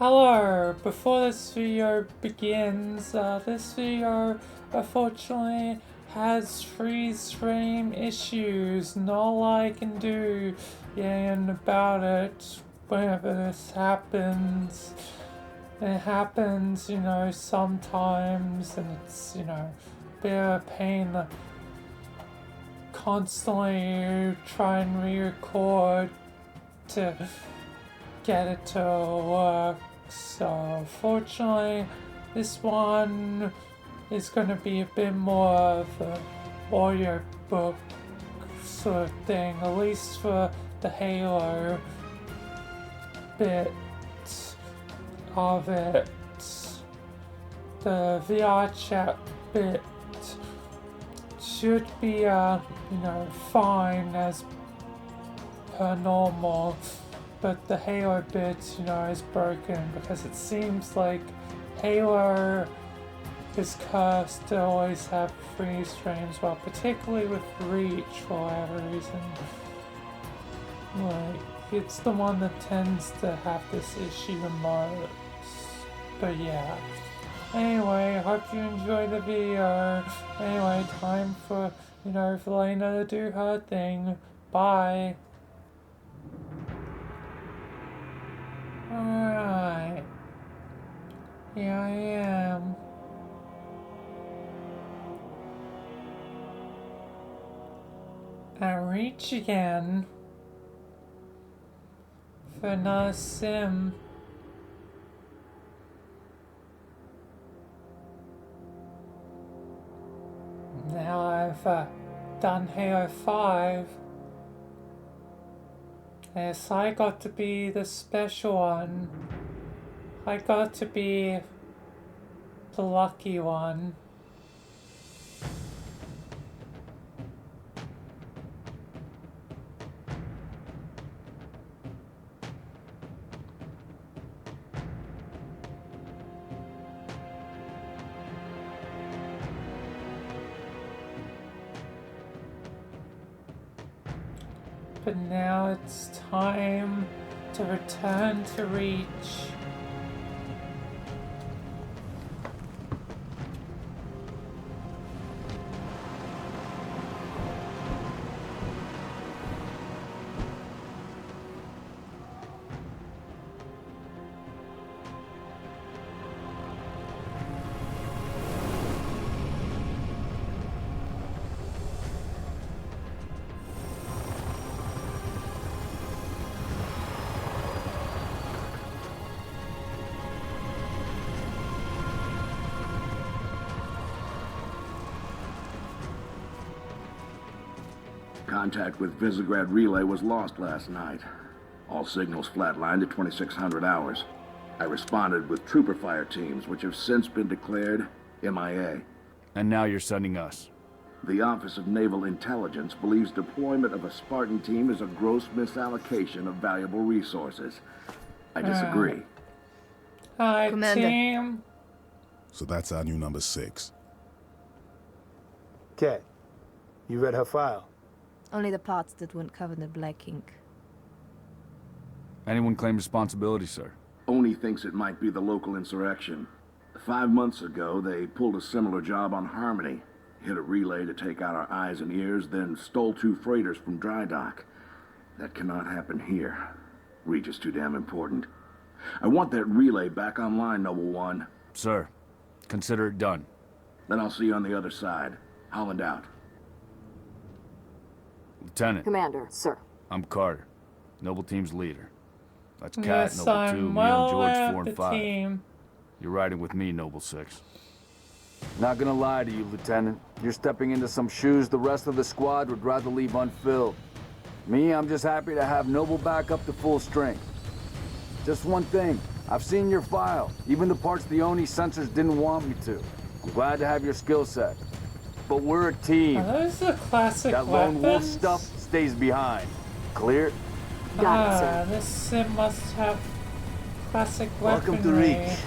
Hello, before this video begins, this video unfortunately has freeze frame issues, and all I can do about it whenever this happens. It happens, sometimes, and it's, a bit of a pain to constantly try and re-record to get it to work. So fortunately, this one is going to be a bit more of an audiobook sort of thing, at least for the Halo bit of it. The VR chat bit should be, fine as per normal. But the Halo bit, is broken because it seems like Halo is cursed to always have freeze frames, well, particularly with Reach for whatever reason. Like, it's the one that tends to have this issue the most. But yeah. Anyway, hope you enjoyed the video. Anyway, time for, Vilayna to do her thing. Bye. Alright. Here I am. At Reach again. For another sim. Now I've done Halo 5. Yes, I got to be the special one. I got to be the lucky one. But now it's time to return to Reach. Contact with Visegrad Relay was lost last night. All signals flatlined at 2600 hours. I responded with trooper fire teams, which have since been declared MIA. And now you're sending us. The Office of Naval Intelligence believes deployment of a Spartan team is a gross misallocation of valuable resources. I disagree. Hi, Commander. team. So that's our new number 6. Kat, you read her file? Only the parts that weren't covered in black ink. Anyone claim responsibility, sir? Oni thinks it might be the local insurrection. 5 months ago, they pulled a similar job on Harmony. Hit a relay to take out our eyes and ears, then stole 2 freighters from dry dock. That cannot happen here. Reach is too damn important. I want that relay back online, Noble One. Sir, consider it done. Then I'll see you on the other side. Holland out. Lieutenant. Commander, sir. I'm Carter, Noble Team's leader. That's Kat, Yes, Noble 2, I'm me and well George aware 4 of and the 5. team. You're riding with me, Noble 6. Not gonna lie to you, Lieutenant. You're stepping into some shoes the rest of the squad would rather leave unfilled. Me, I'm just happy to have Noble back up to full strength. Just one thing, I've seen your file, even the parts the Oni sensors didn't want me to. I'm glad to have your skill set. But we're a team. Are those the classic That lone wolf weapons? stuff stays behind. Clear? Got it, sir. This sim must have classic Welcome to weaponry. Reach.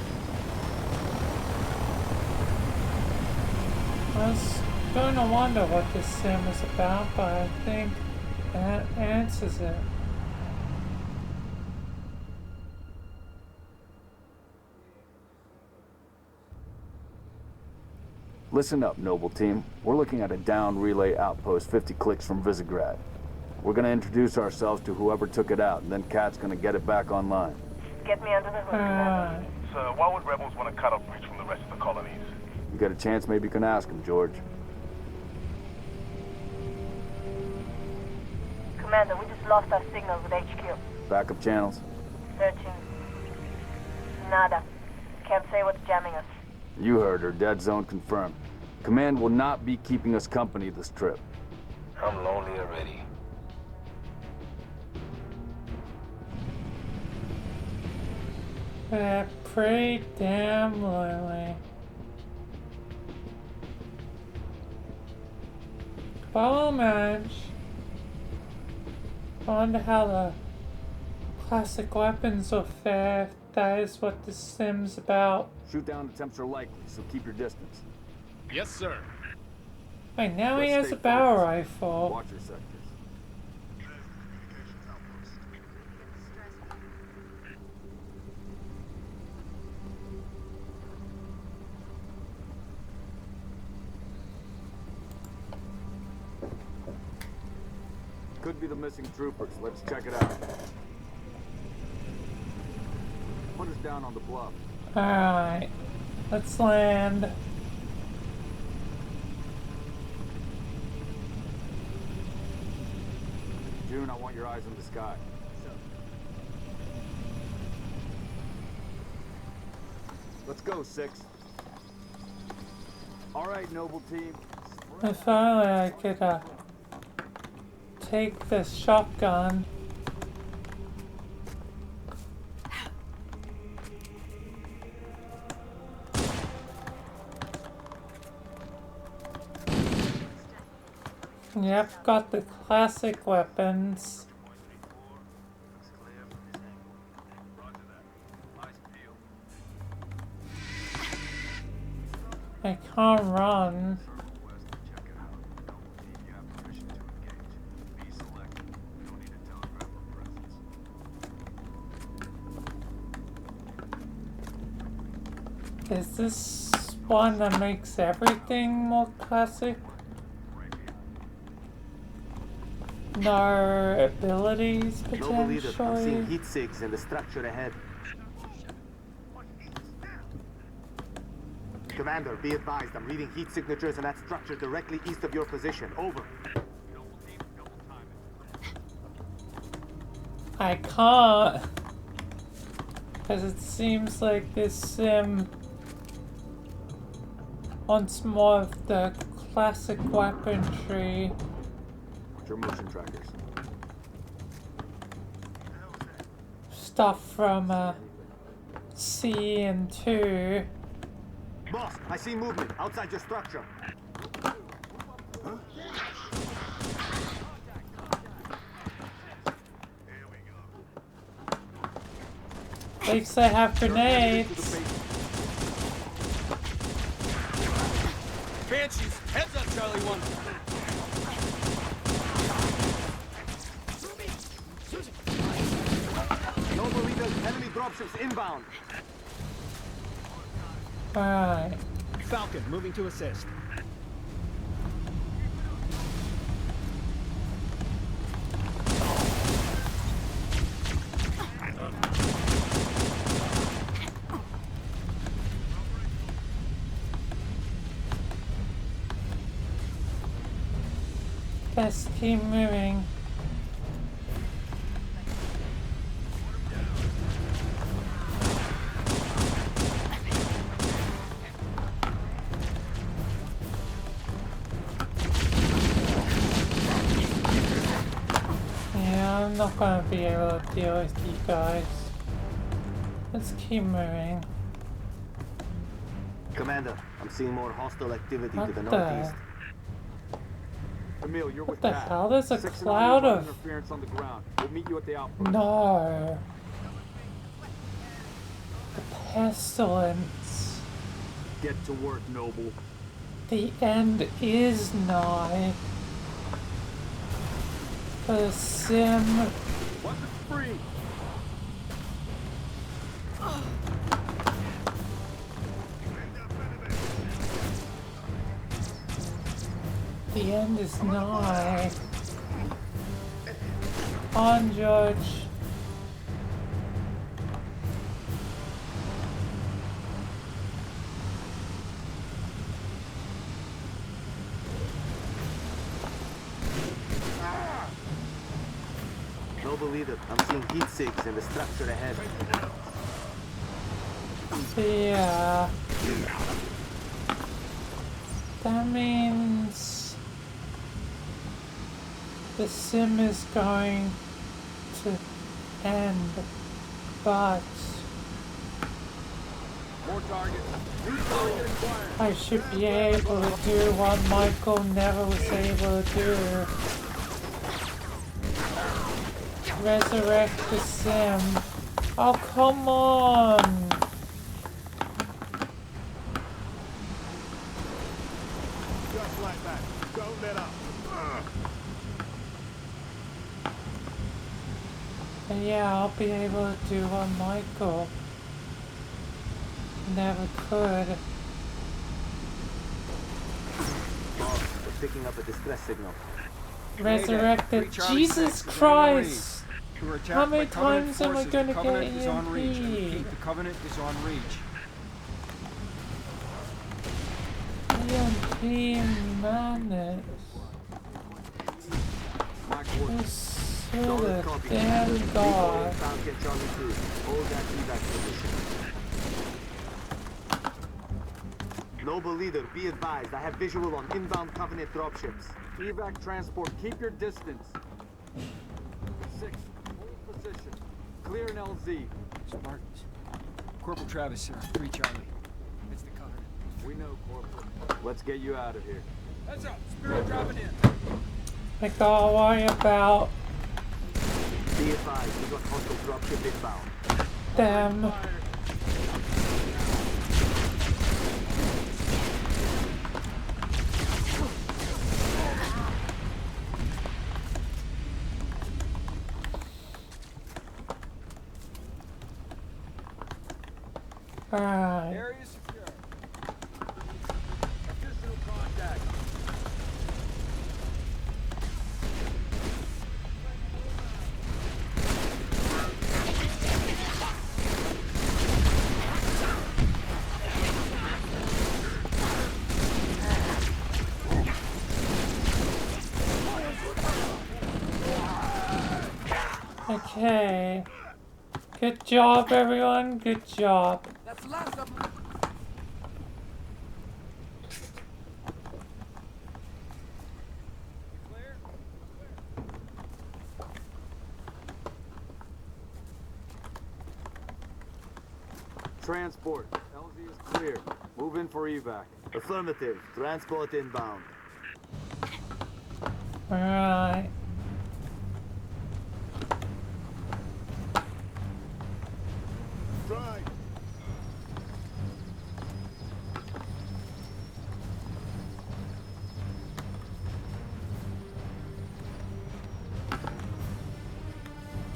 I was going to wonder what this sim is about, but I think that answers it. Listen up, Noble Team. We're looking at a down relay outpost 50 clicks from Visegrad. We're gonna introduce ourselves to whoever took it out, and then Kat's gonna get it back online. Get me under the hood, Commander. Sir, why would rebels want to cut off reach from the rest of the colonies? You got a chance, maybe you can ask him, George. Commander, we just lost our signal with HQ. Backup channels? Searching. Nada. Can't say what's jamming us. You heard her. Dead zone confirmed. Command will not be keeping us company this trip. I'm lonely already. They're pretty damn lonely. Follow match. Wonder how the classic weapons will fare if that is what this sim's about. Shoot down attempts are likely, so keep your distance. Yes, sir. Wait, now he Let's has stay a barrel focused. rifle. Watch your sectors. Could be the missing troopers. Let's check it out. Put us down on the bluff. Alright, let's land. June, I want your eyes on the sky. Let's go, 6. All right, Noble Team. If only I could take this shotgun. Yep, got the classic weapons. I can't run. Is this one that makes everything more classic? No abilities Noble leader, I'm seeing potentially? heat sinks in the structure ahead. Commander, be advised, I'm reading heat signatures in that structure directly east of your position. Over. I can't. Because it seems like this sim wants more of the classic weaponry. Watch your motion trackers. Stuff from C and 2. Boss, I see movement outside your structure. At least they have grenades. Banshees, heads up, Charlie 1. Noble leader, enemy dropships inbound. Alright. Falcon, moving to assist. Let's keep moving. Yeah, I'm not gonna be able to deal with you guys. Let's keep moving. Commander, I'm seeing more hostile activity What to the the- northeast. Emil, you're with the Pat. hell? There's a 6 and cloud only of- interference on the ground. We'll meet you at the outpost. No. The pestilence. Get to work, Noble. The end is nigh. The sim. Weapons free. The end is nigh. On, Judge. Noble leader, I'm seeing heat sinks in the structure ahead. Yeah. That means the sim is going to end, but More targets. I should be able to do what Michael never was able to do. Resurrect the sim. Oh, come on! Just like that. Don't let up. And yeah, I'll be able to do what Michael never could. We're picking up a distress signal. Resurrected. Jesus Christ! How many times am I gonna get EMP? The Covenant is on reach. EMP madness. So the damn god. Falcon Charlie 2. Hold that evac position. Noble leader, be advised. I have visual on inbound Covenant dropships. Evac transport, keep your distance. 6, hold position. Clear an LZ. Spartans. Corporal Travis, 3 Charlie. It's the Covenant. We know, Corporal. Let's get you out of here. Heads up, Spirit dropping in. I gotta worry about Be advised, we got hostile dropship inbound. them. Alright. Area secure. Additional contact. Okay. Good job, everyone. Good job. That's the last of them. Clear? Transport. LZ is clear. Move in for evac. Affirmative. Transport inbound. Alright. Try.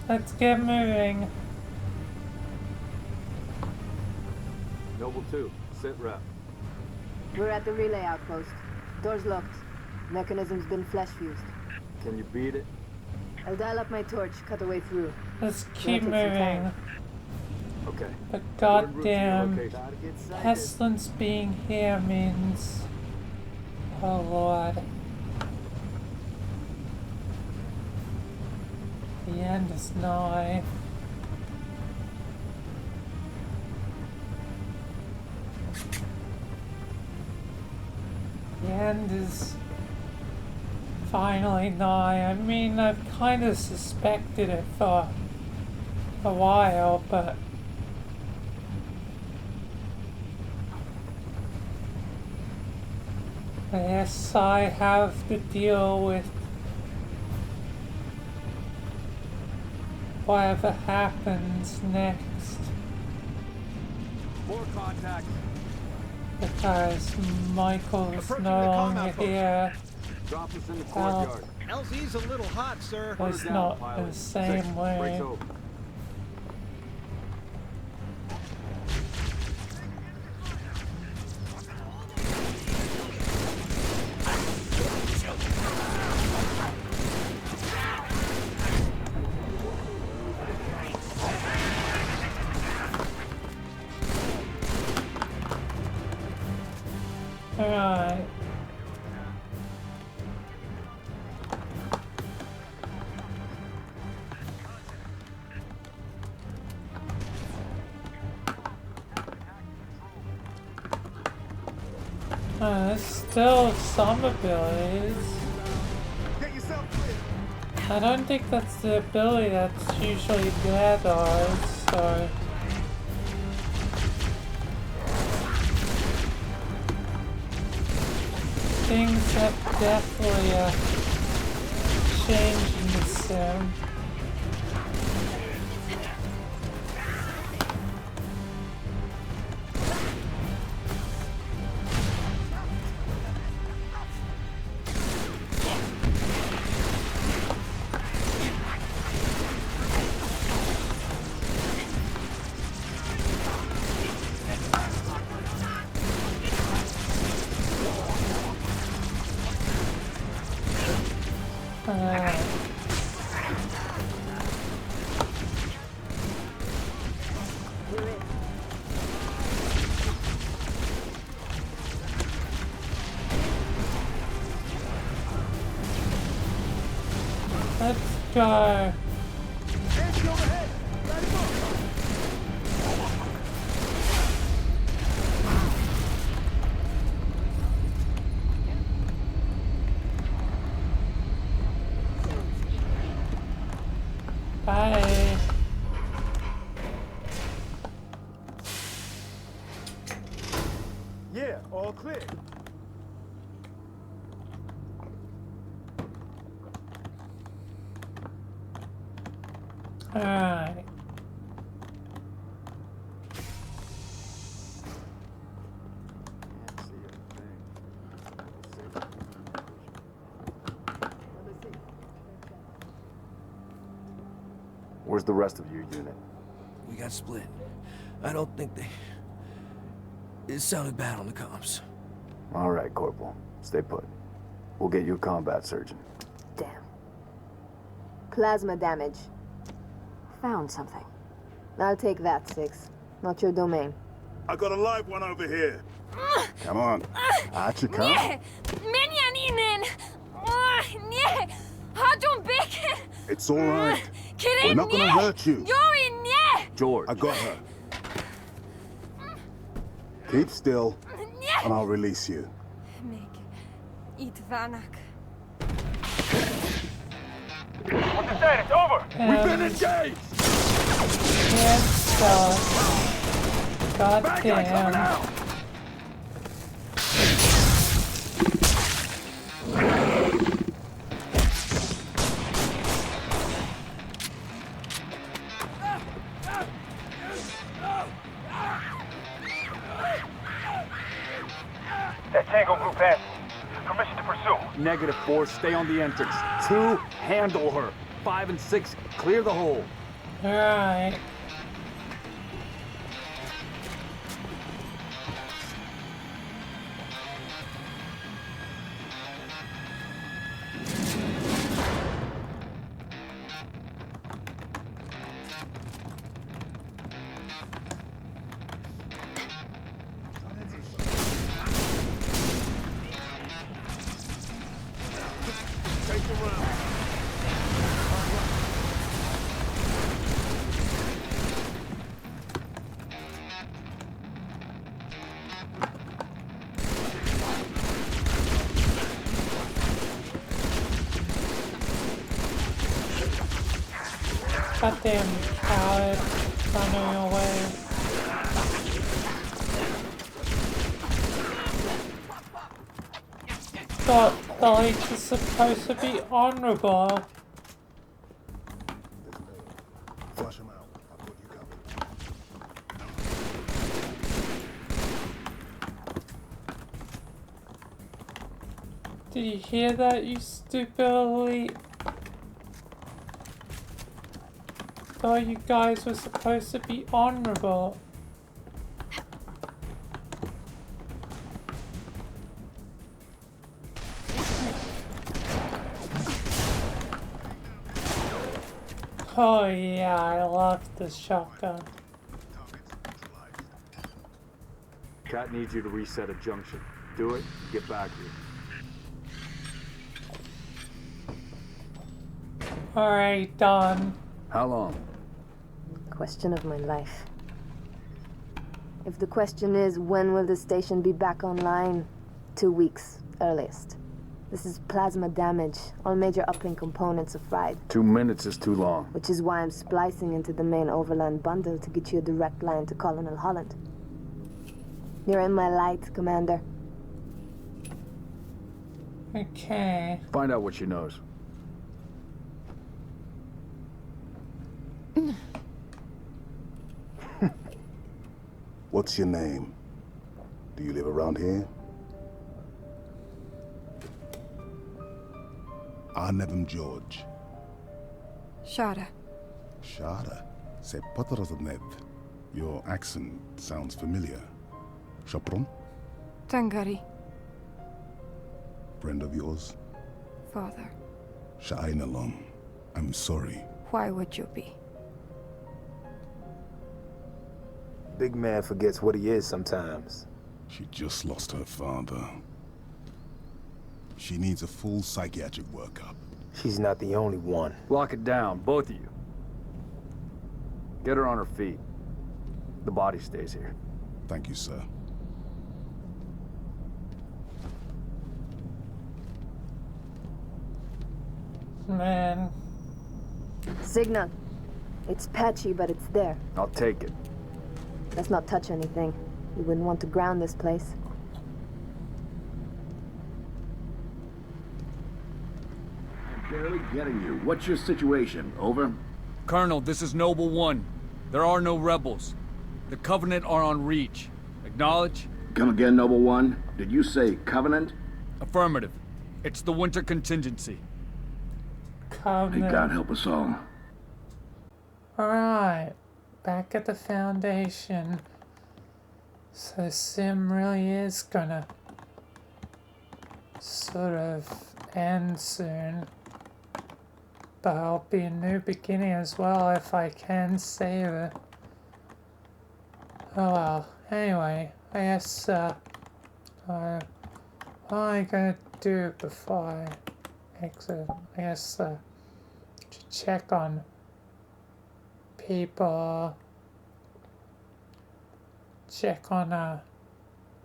Let's get moving. Noble 2, sit rep. We're at the relay outpost. Door's locked. Mechanism's been flash fused. Can you beat it? I'll dial up my torch, cut a way through. Let's keep take some moving. time. Okay. But We're en route to your goddamn location. Target sighted. pestilence being here means, oh lord, the end is nigh. The end is finally nigh. I mean, I've kind of suspected it for a while, but yes, I have to deal with whatever happens next, More contact. because Michael is Approaching no the comm longer outpost. here. Drop us in the Help. courtyard. LZ's a little hot, sir. But it's down, not in pilot. the same 6, way. breaks open. Alright. There's still some abilities. Get yourself clear. I don't think that's the ability that's usually there though, so... Things have definitely changed in the sim. Let's go. Bye. Yeah, all clear. Alright. Where's the rest of your unit? We got split. I don't think they... It sounded bad on the comms. All right, Corporal. Stay put. We'll get you a combat surgeon. Damn. Plasma damage. Found something. I'll take that, 6. Not your domain. I got a live one over here. Come on. Out you come. It's all right. We're not gonna hurt you. George. I got her. Keep still, and I'll release you. What's the status? Over! We've been engaged! God Bad guy coming damn. out! That Tango group has permission to pursue. -4, stay on the entrance. 2, handle her. 5 and 6, clear the hole. Alright. Take the round. Goddamn coward running away. Thought the leech is supposed to be honorable. Flush him out. I've got you covered. Did you hear that, you stupid elite? Thought you guys were supposed to be honorable. Oh yeah, I love this shotgun. Cat needs you to reset a junction. Do it, get back here. Alright, done. How long? Question of my life. If the question is, when will the station be back online? 2 weeks, earliest. This is plasma damage. All major uplink components are fried. 2 minutes is too long. Which is why I'm splicing into the main overland bundle to get you a direct line to Colonel Holland. You're in my light, Commander. Okay. Find out what she knows. What's your name? Do you live around here? Arnevim George. Shada. Shada. C'est Potrozanev. Your accent sounds familiar. Chopron? Tangari. Friend of yours? Father. Sha'ainalom. I'm sorry. Why would you be? Big man forgets what he is sometimes. She just lost her father. She needs a full psychiatric workup. She's not the only one. Lock it down, both of you. Get her on her feet. The body stays here. Thank you, sir. Man. Signal. It's patchy, but it's there. I'll take it. Let's not touch anything. You wouldn't want to ground this place. I'm barely getting you. What's your situation? Over? Colonel, this is Noble 1. There are no rebels. The Covenant are on Reach. Acknowledge? Come again, Noble One. Did you say Covenant? Affirmative. It's the winter contingency. Covenant. May God help us all. Alright. Back at the Foundation. So Sim really is gonna sort of end soon. But I'll be a new beginning as well if I can save it. Oh well. Anyway, I guess what am I gonna do before I exit? I guess to check on people, check on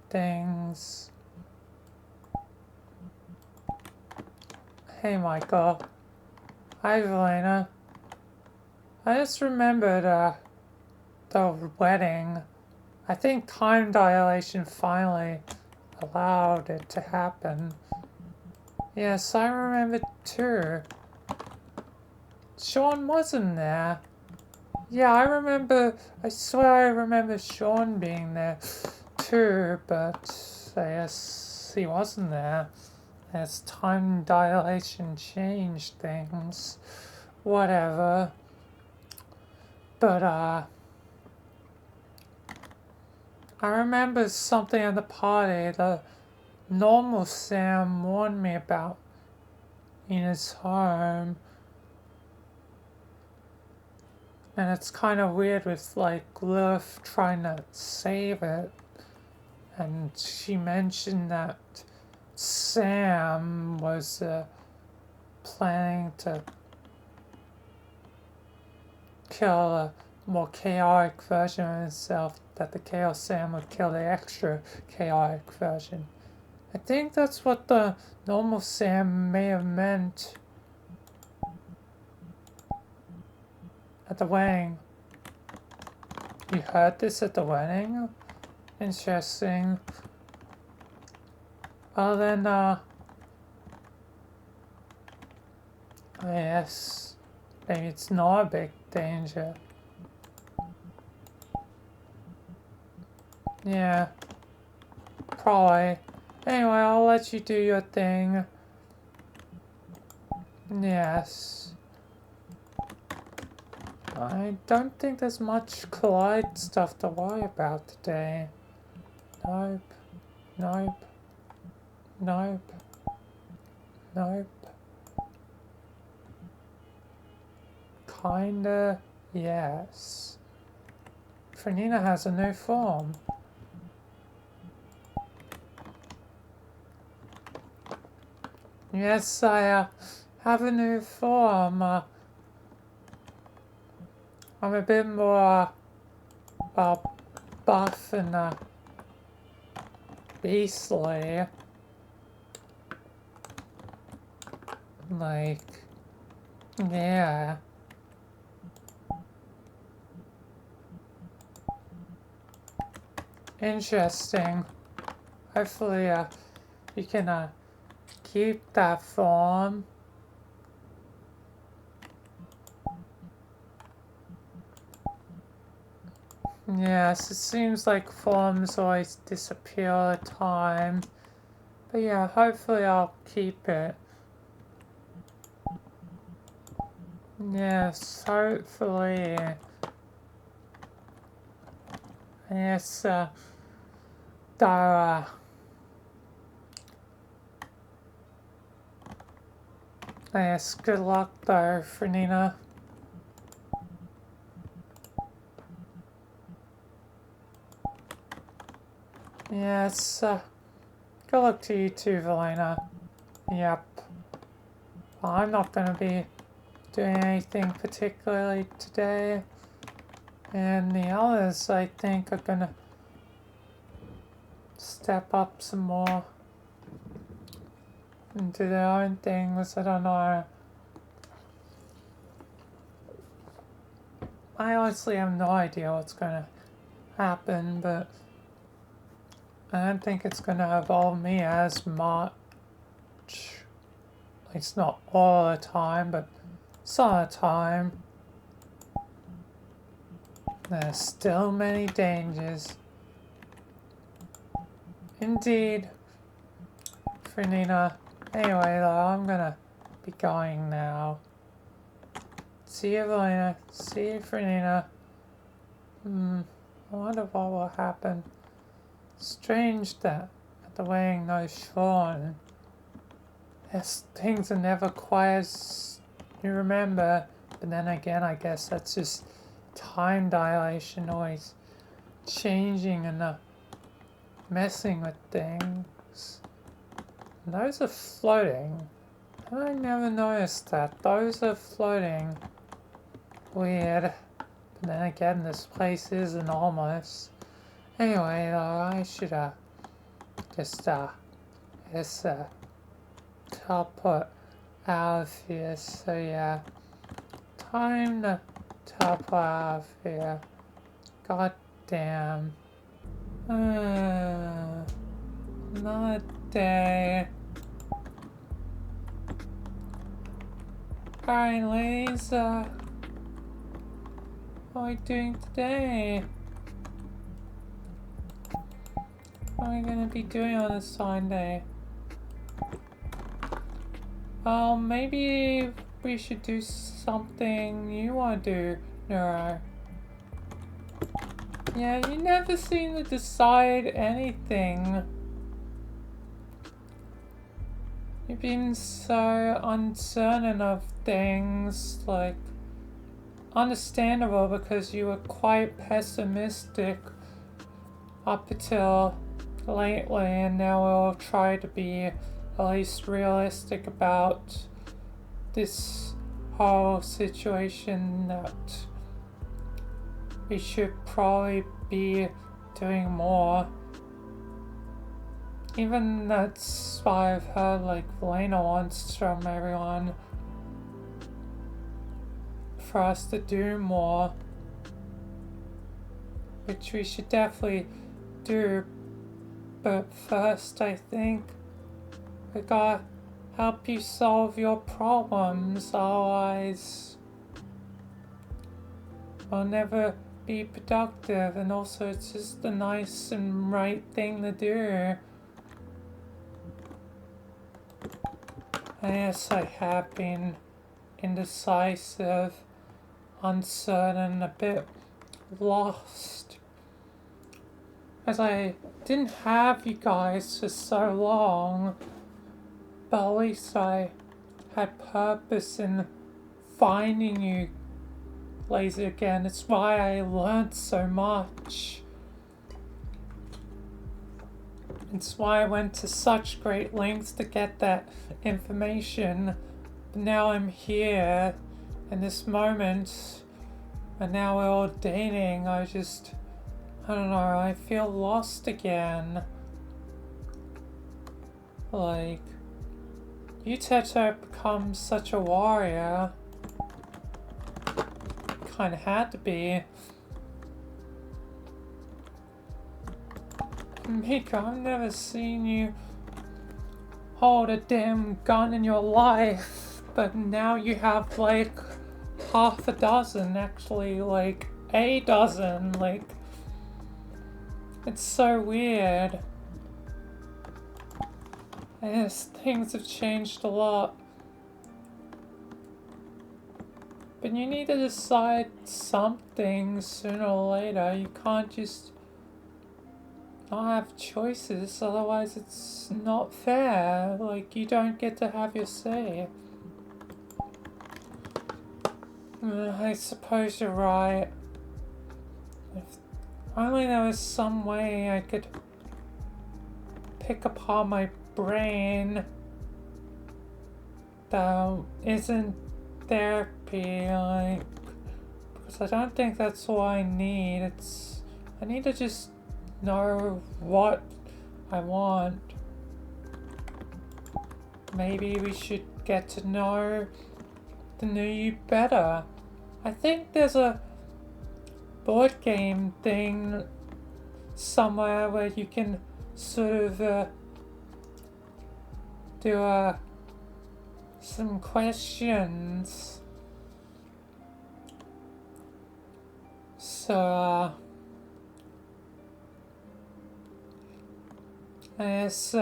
things. Hey Michael. Hi Vilayna. I just remembered the wedding. I think time dilation finally allowed it to happen. Yes, I remember too. Sean wasn't there. Yeah, I swear I remember Sean being there too, but I guess he wasn't there. As time dilation changed things. Whatever. But, I remember something at the party the normal Sam warned me about in his home. And it's kind of weird with, like, Lilith trying to save it. And she mentioned that Sam was planning to kill a more chaotic version of himself, that the Chaos Sam would kill the extra chaotic version. I think that's what the normal Sam may have meant at the wedding. You heard this at the wedding? Interesting. Well then, yes, maybe it's not a big danger. Yeah, probably. Anyway, I'll let you do your thing. Yes. I don't think there's much Collide stuff to worry about today. Nope. Nope. Nope. Nope. Kinda, yes. Franina has a new form. Yes, I have a new form. I'm a bit more buff and beastly. Like, yeah. Interesting. Hopefully, you can keep that form. Yes, it seems like forms always disappear all the time. But yeah, hopefully I'll keep it. Yes, hopefully. Yes, Dara. Yes, good luck though, Fernina. Yes, good luck to you too, Vilayna. Yep. Well, I'm not gonna be doing anything particularly today. And the others, I think, are gonna step up some more and do their own things. I don't know. I honestly have no idea what's gonna happen, but I don't think it's gonna involve me as much. It's not all the time, but some of the time. There's still many dangers. Indeed, Fernina. Anyway, though, I'm gonna be going now. See you, Vilayna. See you, Fernina. I wonder what will happen. Strange that at the wedding no Sean. Yes, things are never quite as you remember. But then again, I guess that's just time dilation, always changing and messing with things. And those are floating. I never noticed that. Those are floating. Weird. But then again, this place isn't almost. Anyway, I should just teleport out of here. So yeah, time to teleport out of here. God damn. Another day. Alright, ladies, what are we doing today? What are we gonna be doing on this Sunday? Maybe we should do something you wanna do, Neru. Yeah, you never seem to decide anything. You've been so uncertain of things, like, understandable because you were quite pessimistic up until lately, and now we'll try to be at least realistic about this whole situation, that we should probably be doing more. Even that's why I've heard, like, Vilayna wants from everyone for us to do more, which we should definitely do. But first, I think we gotta help you solve your problems, otherwise we'll never be productive, and also it's just the nice and right thing to do. Yes, I have been indecisive, uncertain, a bit lost, as I didn't have you guys for so long, but at least I had purpose in finding you laser again. It's why I learned so much. That's why I went to such great lengths to get that information. But now I'm here, in this moment, and now we're all dating. I don't know, I feel lost again. Like, you Teto become such a warrior. Kinda had to be. Mika, I've never seen you hold a damn gun in your life, but now you have like half a dozen, actually, like a dozen, like, it's so weird. Yes, things have changed a lot. But you need to decide something sooner or later. You can't just not have choices, otherwise it's not fair. Like, you don't get to have your say. I suppose you're right. If only there was some way I could pick apart my brain that isn't therapy, like, because I don't think that's all I need. I need to just know what I want. Maybe we should get to know the new you better. I think there's a board game thing somewhere where you can sort of do some questions. So I guess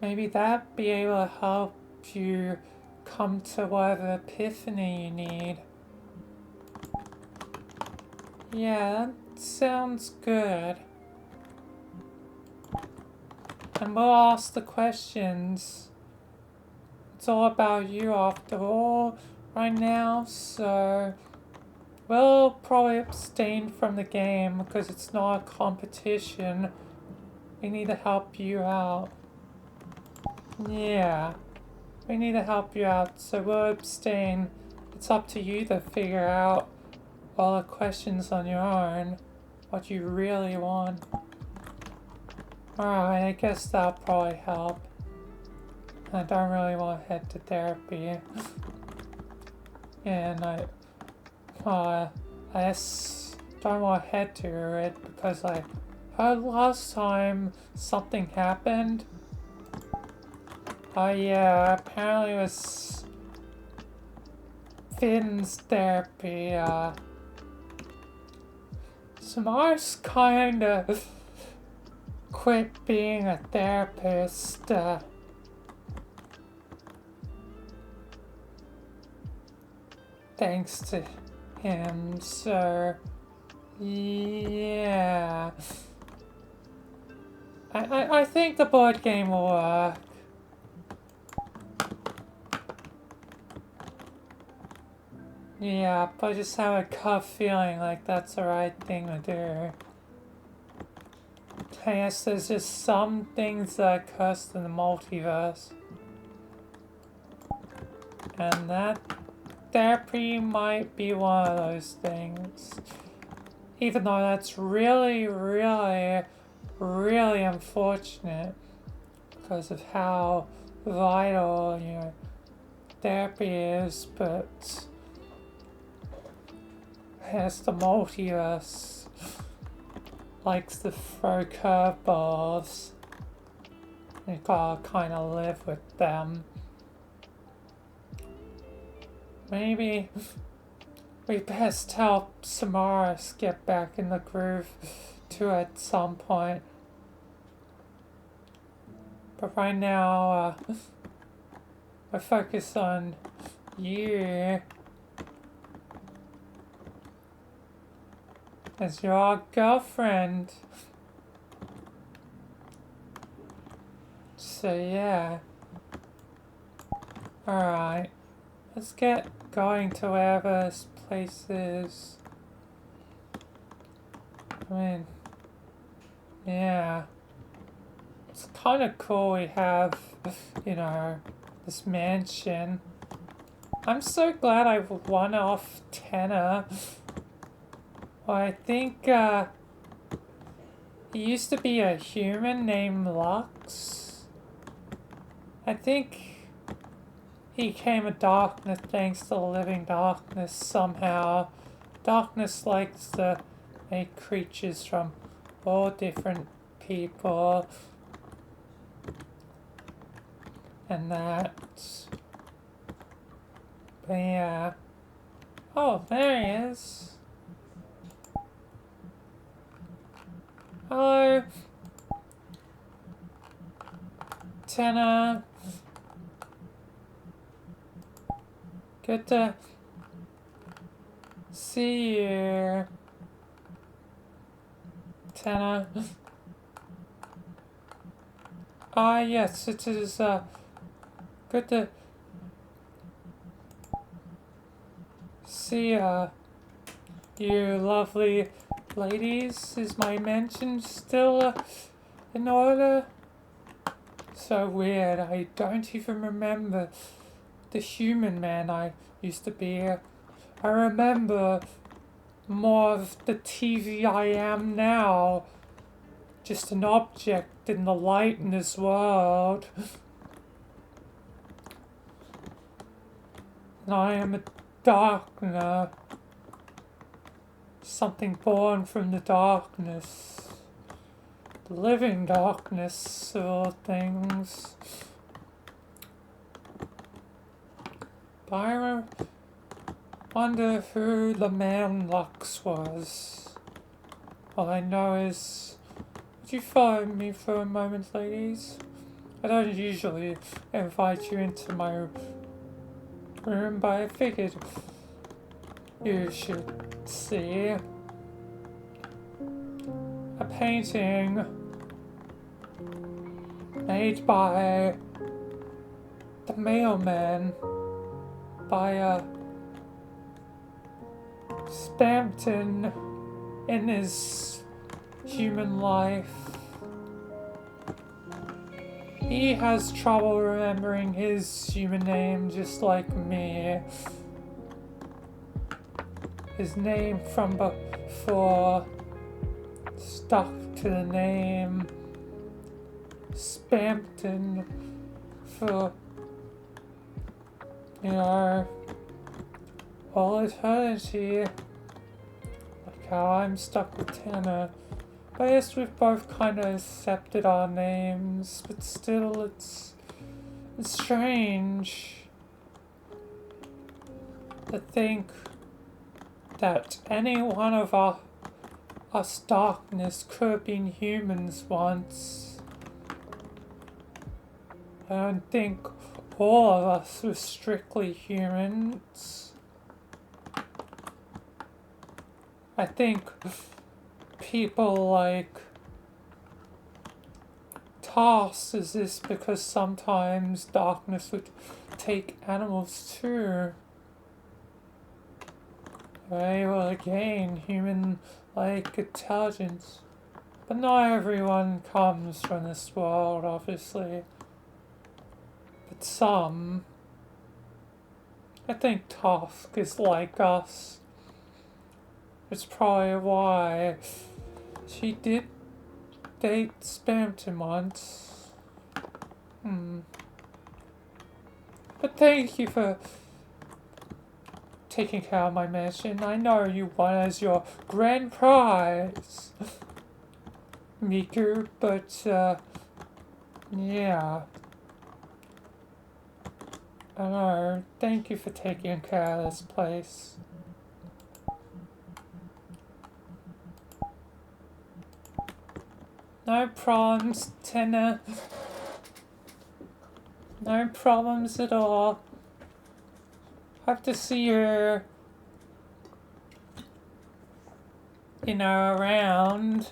maybe that'd be able to help you come to whatever epiphany you need. Yeah, that sounds good. And we'll ask the questions. It's all about you after all right now, so we'll probably abstain from the game because it's not a competition. We need to help you out. Yeah, we need to help you out, so we'll abstain. It's up to you to figure out all the questions on your own, what you really want. Alright, I guess that'll probably help. I don't really want to head to therapy. And I just don't want to head to it because I heard last time something happened. Oh yeah, apparently it was Finn's therapy. Samars kinda quit being a therapist. Thanks to him, so yeah. I think the board game will work. Yeah, but I just have a gut feeling like that's the right thing to do. I guess there's just some things that are cursed in the multiverse. And that therapy might be one of those things. Even though that's really, really, really unfortunate because of how vital, you know, therapy is, but as the multiverse likes to throw curveballs, you gotta kinda live with them. Maybe we best help Samaras get back in the groove too at some point. But right now, we're focused on you as your girlfriend. So yeah. Alright. Let's get going to wherever this place is. I mean, Yeah. It's kind of cool we have, you know, this mansion. I'm so glad I won off Tenor. Well, I think, he used to be a human named Lux. I think he came a darkness thanks to the living darkness somehow. Darkness likes to make creatures from all different people. And that. But yeah. Oh, there he is. Hello. Tenor. Good to see you. Tenor. Ah, yes, it is, good to see, you lovely ladies. Is my mention still, in order? So weird, I don't even remember the human man I used to be. I remember more of the TV I am now. Just an object in the light in this world. And I am a darkner. Something born from the darkness. The living darkness of all things. But I wonder who the man Lux was. All I know is... Would you follow me for a moment, ladies? I don't usually invite you into my room, but I figured you should see a painting made by the mailman, by Spampton in his human life. He has trouble remembering his human name just like me. His name from before stuck to the name Spampton for, you know, all eternity. Like how I'm stuck with Tanner. But yes, we've both kind of accepted our names, but still it's strange to think that any one of us darkness could have been humans once. I don't think all of us were strictly humans. I think people like Toss is this because sometimes darkness would take animals too. They will gain human-like intelligence. But not everyone comes from this world, obviously. But some. I think Tosk is like us. It's probably why she did date Spampton once. But thank you for taking care of my mansion. I know you won as your grand prize, Miku, but, yeah. I know. Thank you for taking care of this place. No problems, Tina. No problems at all. Have to see you, you know, around.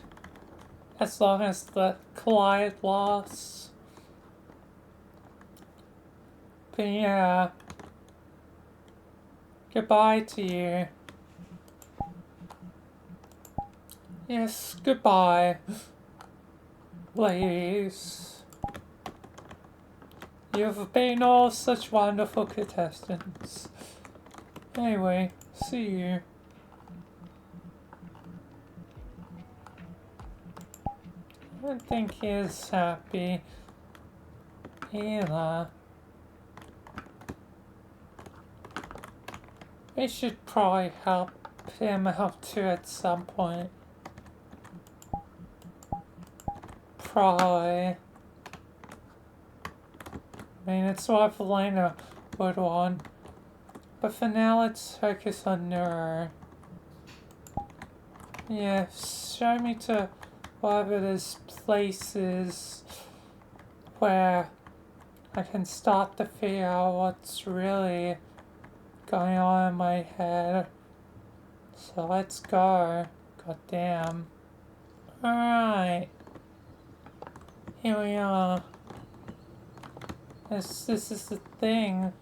As long as the quiet lasts. But yeah. Goodbye to you. Yes, goodbye. ladies. You've been all such wonderful contestants. Anyway, see you. I don't think he's happy either. We should probably help him out too at some point. Probably. I mean, it's what Vilayna would want. But for now, let's focus on Neru. Yeah, show me to whatever there's places where I can start to figure out what's really going on in my head. So let's go. God damn. Alright. Here we are. This is the thing.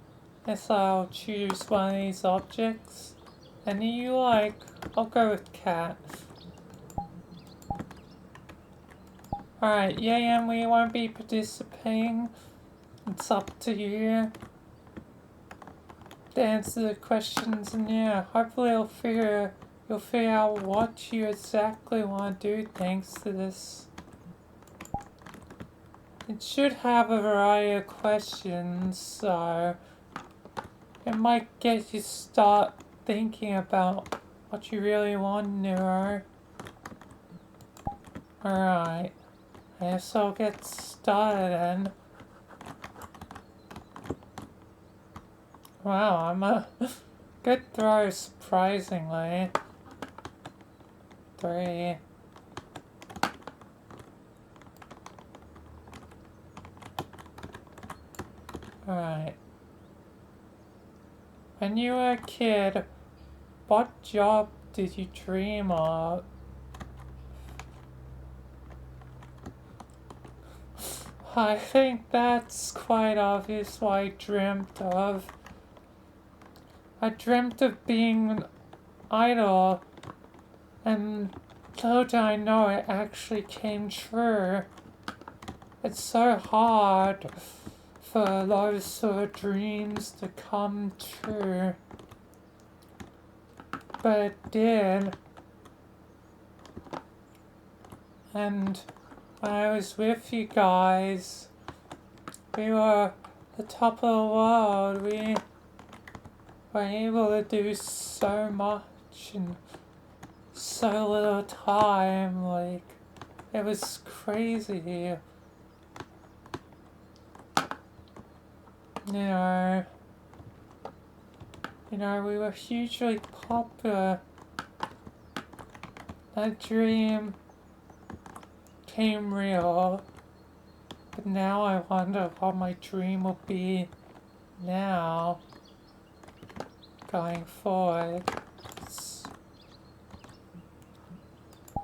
Guess I'll choose one of these objects. Any you like? I'll go with cat. Alright, yeah, and we won't be participating. It's up to you to answer the questions, and yeah, hopefully you'll figure out what you exactly want to do thanks to this. It should have a variety of questions, so it might get you start thinking about what you really want to know. Alright, I guess I'll get started then. Wow, I'm a good thrower, surprisingly. 3. Alright. When you were a kid, what job did you dream of? I think that's quite obvious what I dreamt of. I dreamt of being an idol, and little did I know it actually came true. It's so hard for those sort of dreams to come true. But it did. And when I was with you guys, we were the top of the world. We were able to do so much in so little time. Like, it was crazy. You know, we were hugely popular. That dream came real, but now I wonder what my dream will be now, going forward.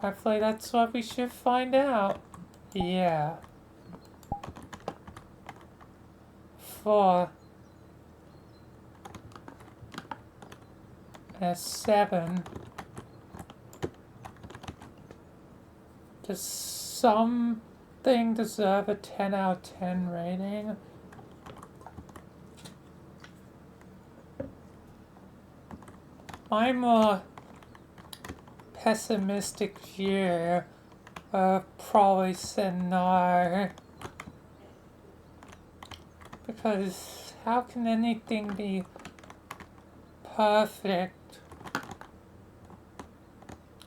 Hopefully that's what we should find out. Yeah. 4. And a 7. Does something deserve a 10 out of 10 rating? My more pessimistic view probably said no. Because how can anything be perfect?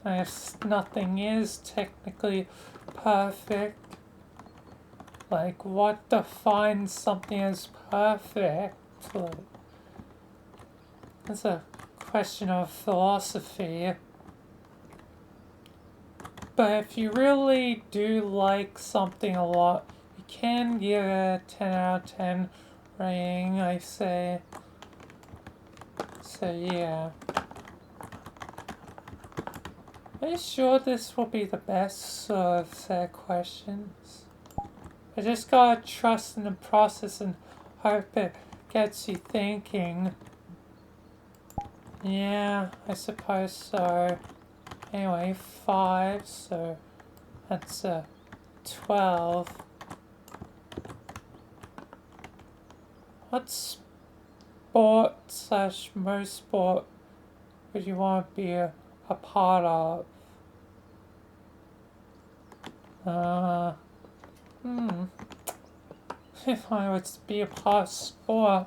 I guess nothing is technically perfect. Like, what defines something as perfect? Like, that's a question of philosophy. But if you really do like something a lot, you can give it a 10 out of 10 rating, I say. So yeah. Are you sure this will be the best sort of set of questions? I just gotta trust in the process and hope it gets you thinking. Yeah, I suppose so. Anyway, 5, so that's a 12. What sport slash most sport would you want to be a part of? If I was to be a part of sport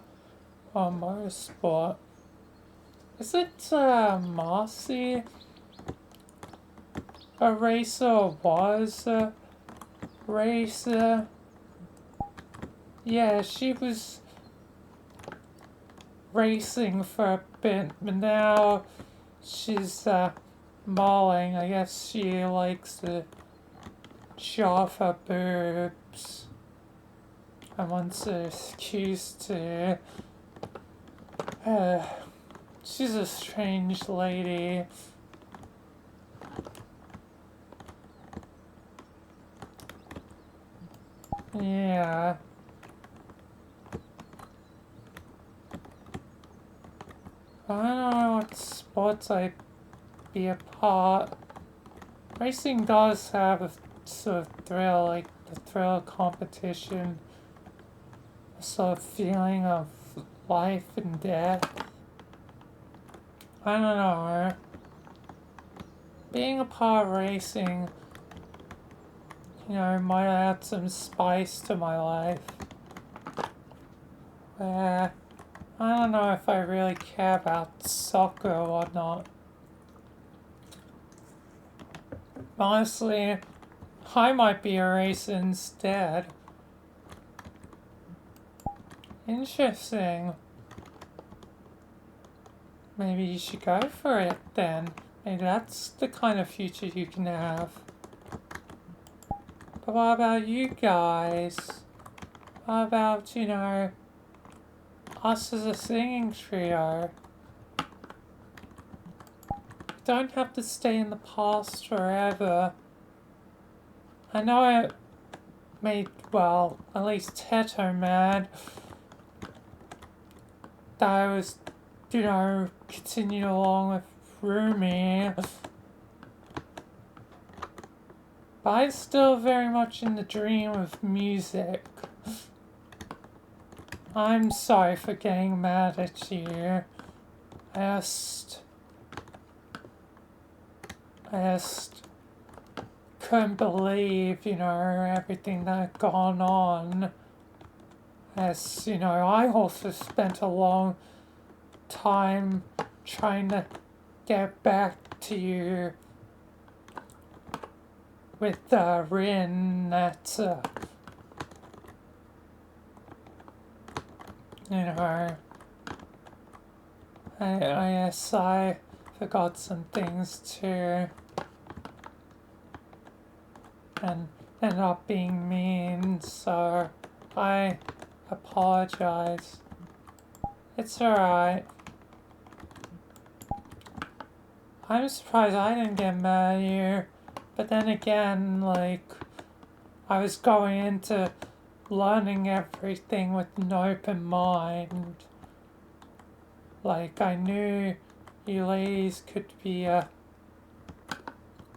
or motorsport, is it Marcy a racer or was a racer? Yeah, she was racing for a bit, but now she's modeling. I guess she likes to show off her boobs and wants an excuse to. She's a strange lady. Yeah. I don't know what sports I'd be a part. Racing does have a sort of thrill, like the thrill of competition, a sort of feeling of life and death. I don't know. Being a part of racing, you know, might add some spice to my life. I don't know if I really care about soccer or not. Honestly, I might be a racer instead. Interesting. Maybe you should go for it then. Maybe that's the kind of future you can have. But what about you guys? What about, you know, us as a singing trio? Don't have to stay in the past forever. I know it made, well, at least Teto mad that I was, you know, continuing along with Rumi. But I'm still very much in the dream of music. I'm sorry for getting mad at you. I just couldn't believe, you know, everything that had gone on. As, you know, I also spent a long time trying to get back to you with Rin that, you know, I guess I forgot some things too. And ended up being mean, so I apologize. It's alright. I'm surprised I didn't get mad at you. But then again, like, I was going into learning everything with an open mind. Like, I knew you ladies could be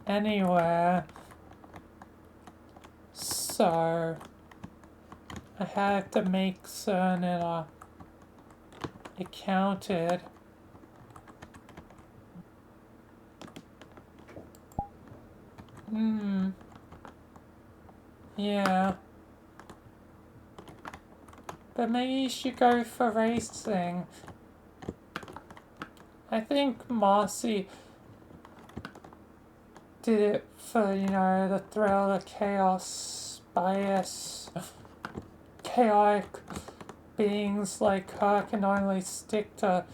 anywhere. So I had to make certain that it counted. Yeah. But maybe you should go for racing. I think Marcy did it for, you know, the thrill, the chaos, bias, chaotic beings like her can only stick to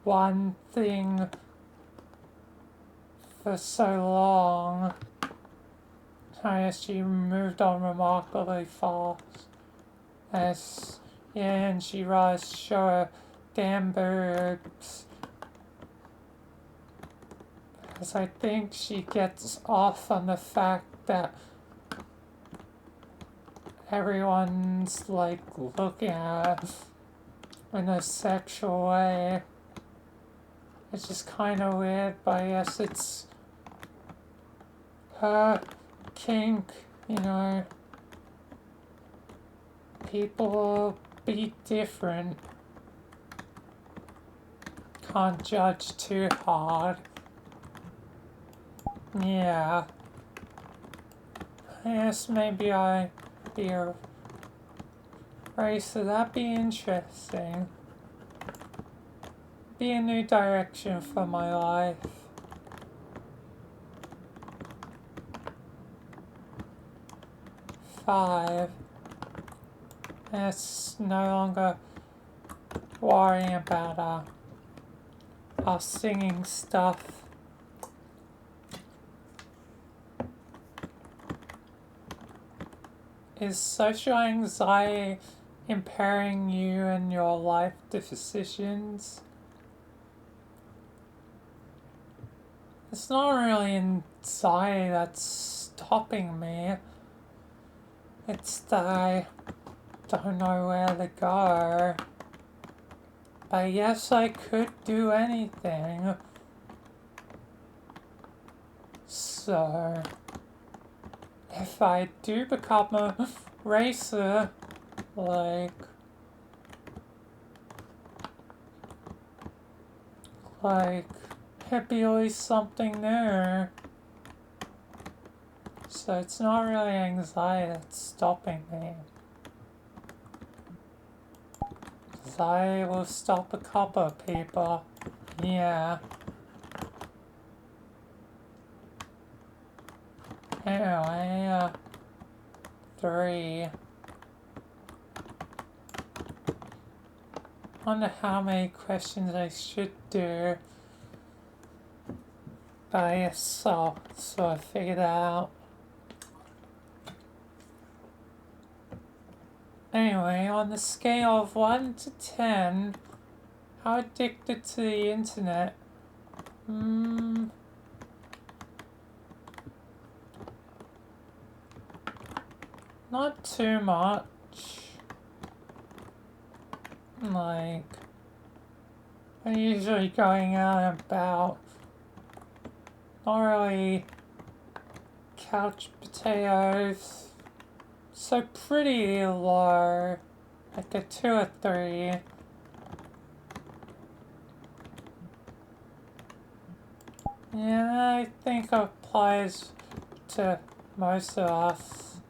one thing for so long. I guess she moved on remarkably fast. As, yeah, and she realized to show her damn boobs. Because I think she gets off on the fact that everyone's like looking at her in a sexual way. It's just kind of weird, but I guess it's her kink, you know, people will be different. Can't judge too hard. Yeah. Yes, maybe I be a racer. That'd be interesting. Be a new direction for my life. Five. It's no longer worrying about our singing stuff. Is social anxiety impairing you and your life decisions? It's not really anxiety that's stopping me. It's that I don't know where to go. But yes, I could do anything. So, if I do become a racer, like it'd be always something new. So it's not really anxiety that's stopping me. Cause I will stop a couple of people. Yeah. Anyway, 3. Wonder how many questions I should do. But I guess I'll sort of figure that out. Anyway, on the scale of 1 to 10, how addicted to the internet? Not too much. Like, I'm usually going out and about. Not really couch potatoes. So pretty low. Like a 2 or 3. Yeah, I think it applies to most of us.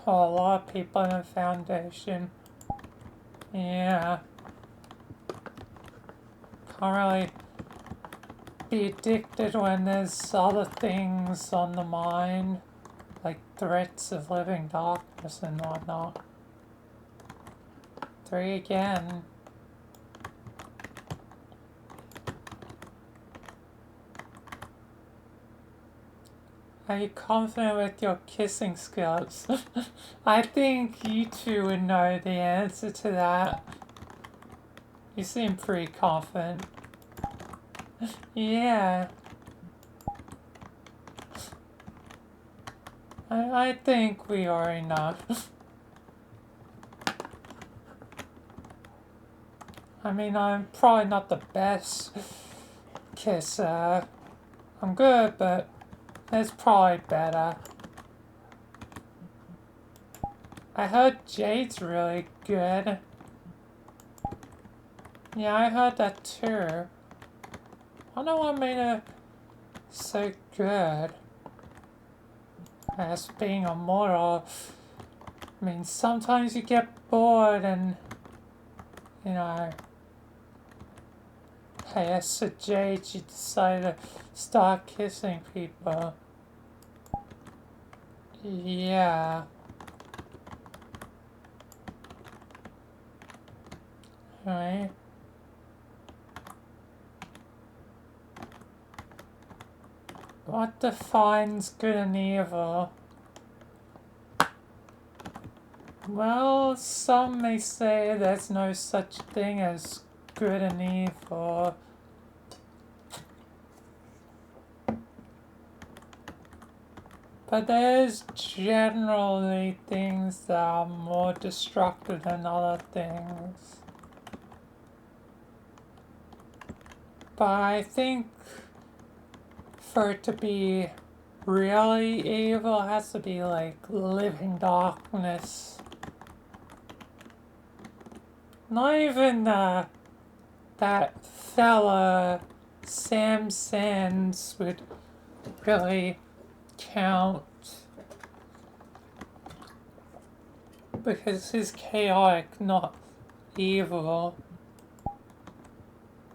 Or a lot of people in the foundation. Yeah. Can't really be addicted when there's other things on the mind. Like threats of living darkness and whatnot. 3 again. Are you confident with your kissing skills? I think you two would know the answer to that. You seem pretty confident. Yeah. I think we already know. I mean, I'm probably not the best kisser. I'm good, but it's probably better. I heard Jade's really good. Yeah, I heard that too. I don't know what made her so good. As being a mortal, I mean, sometimes you get bored and, you know, I guess at Jade, she decided to start kissing people. Yeah. Right. What defines good and evil? Well, some may say there's no such thing as good and evil. But there's generally things that are more destructive than other things. But I think for it to be really evil has to be like living darkness. Not even that fella Sam Sands would really count. Because he's chaotic, not evil.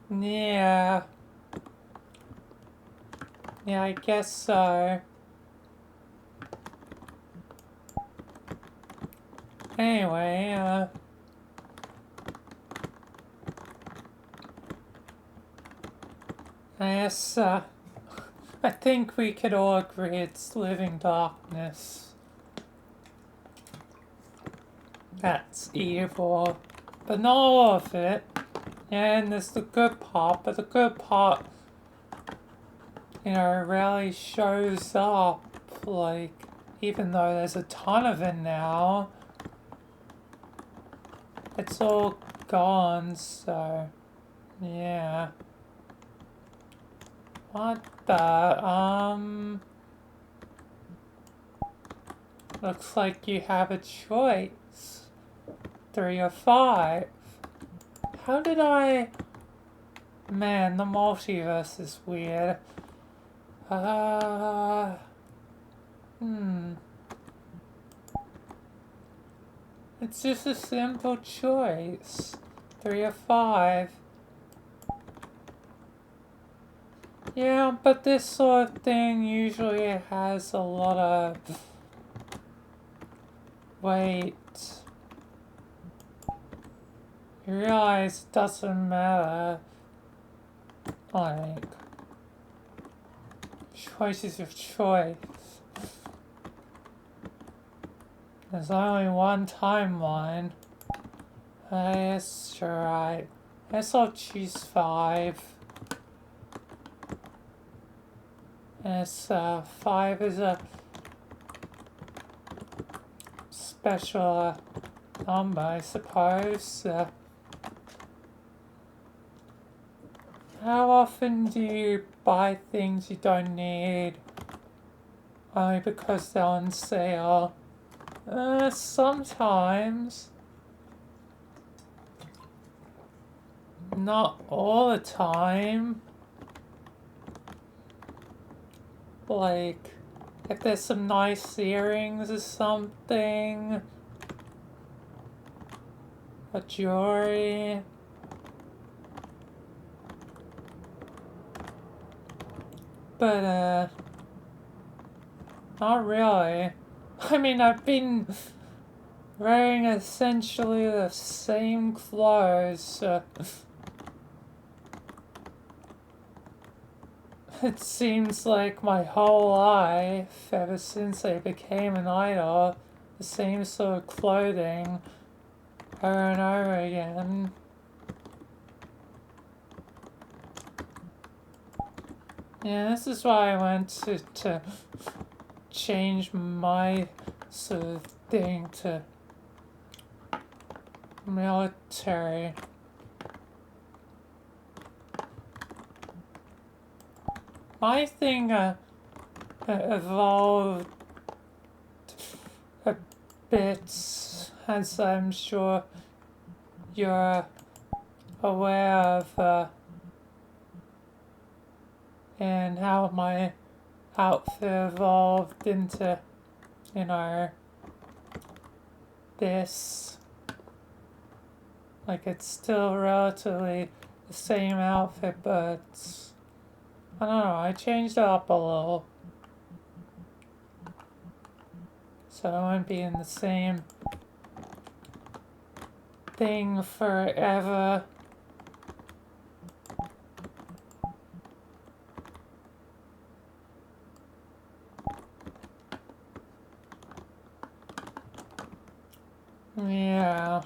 Yeah. Yeah, I guess so. Anyway, I guess, I think we could all agree it's living darkness. That's evil. But not all of it. And there's the good part, but the good part, you know, rarely shows up. Like, even though there's a ton of it now, it's all gone, so, yeah. What the, looks like you have a choice. 3 or 5. How did I... Man, the multiverse is weird. It's just a simple choice. 3 or 5. Yeah, but this sort of thing usually has a lot of weight. You realize it doesn't matter. Like, choice is your choice. There's only one timeline. That's right. I guess I'll choose 5. Yes, 5 is a special number, I suppose. How often do you buy things you don't need only because they're on sale? Sometimes. Not all the time. Like, if there's some nice earrings or something, or jewelry. But, not really. I mean, I've been wearing essentially the same clothes. It seems like my whole life, ever since I became an idol, the same sort of clothing over and over again. Yeah, this is why I went to change my sort of thing to military. My thing evolved a bit, as I'm sure you're aware of, and how my outfit evolved into, you know, this. Like, it's still relatively the same outfit, but I don't know, I changed it up a little. So I won't be in the same thing forever. Yeah.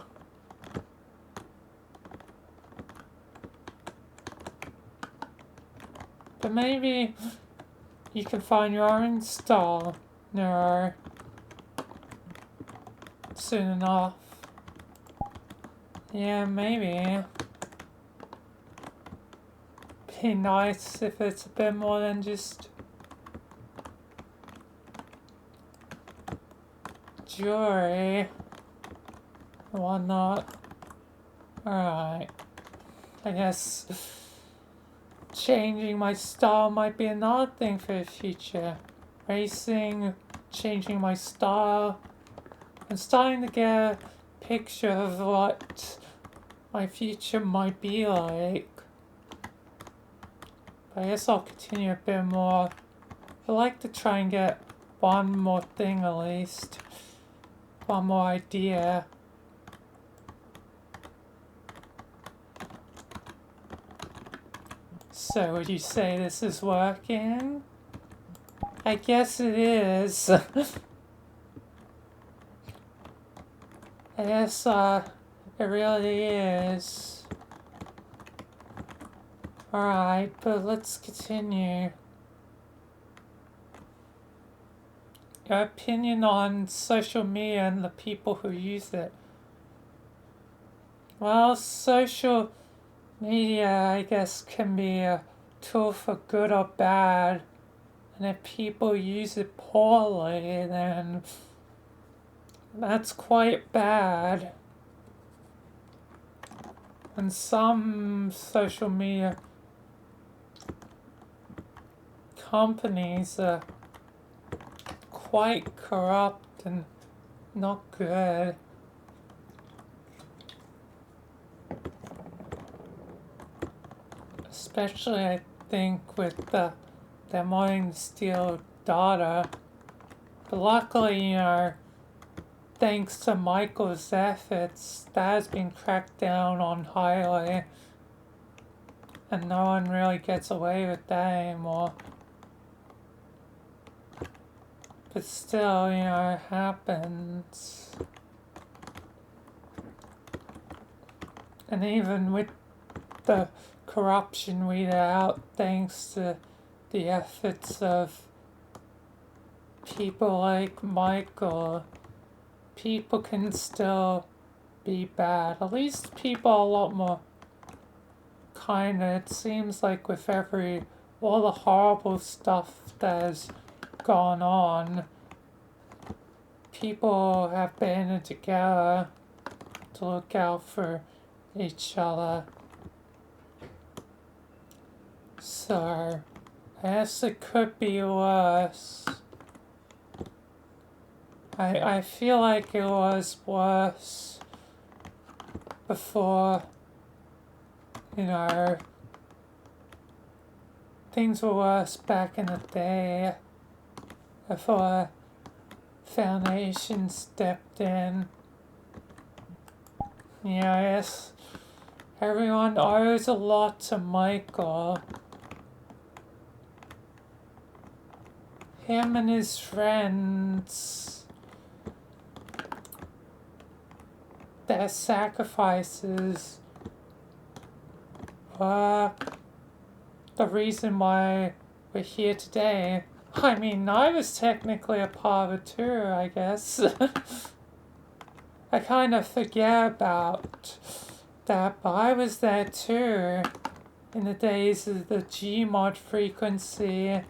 But maybe you can find your own style, Neru, soon enough. Yeah, maybe. Be nice if it's a bit more than just jewelry and whatnot. Alright. I guess changing my style might be another thing for the future. Racing, changing my style. I'm starting to get a picture of what my future might be like. But I guess I'll continue a bit more. I'd like to try and get one more thing at least. One more idea. So would you say this is working? I guess it is. I guess it really is. Alright, but let's continue. Your opinion on social media and the people who use it. Well, social media, I guess, can be a tool for good or bad. And if people use it poorly, then that's quite bad. And some social media companies are quite corrupt and not good. Especially, I think, with them wanting to steal data. But luckily, you know, thanks to Michael's efforts, that has been cracked down on highly. And no one really gets away with that anymore. But still, you know, it happens. And even with the corruption weeded out, thanks to the efforts of people like Michael, people can still be bad. At least people are a lot more kinder. It seems like with all the horrible stuff that has gone on, people have banded together to look out for each other. So, I guess it could be worse. I feel like it was worse before, you know, things were worse back in the day before Foundation stepped in. Yeah, I guess everyone owes a lot to Michael. Him and his friends, their sacrifices were the reason why we're here today. I mean, I was technically a part of it too, I guess. I kind of forget about that, but I was there too in the days of the Gmod frequency.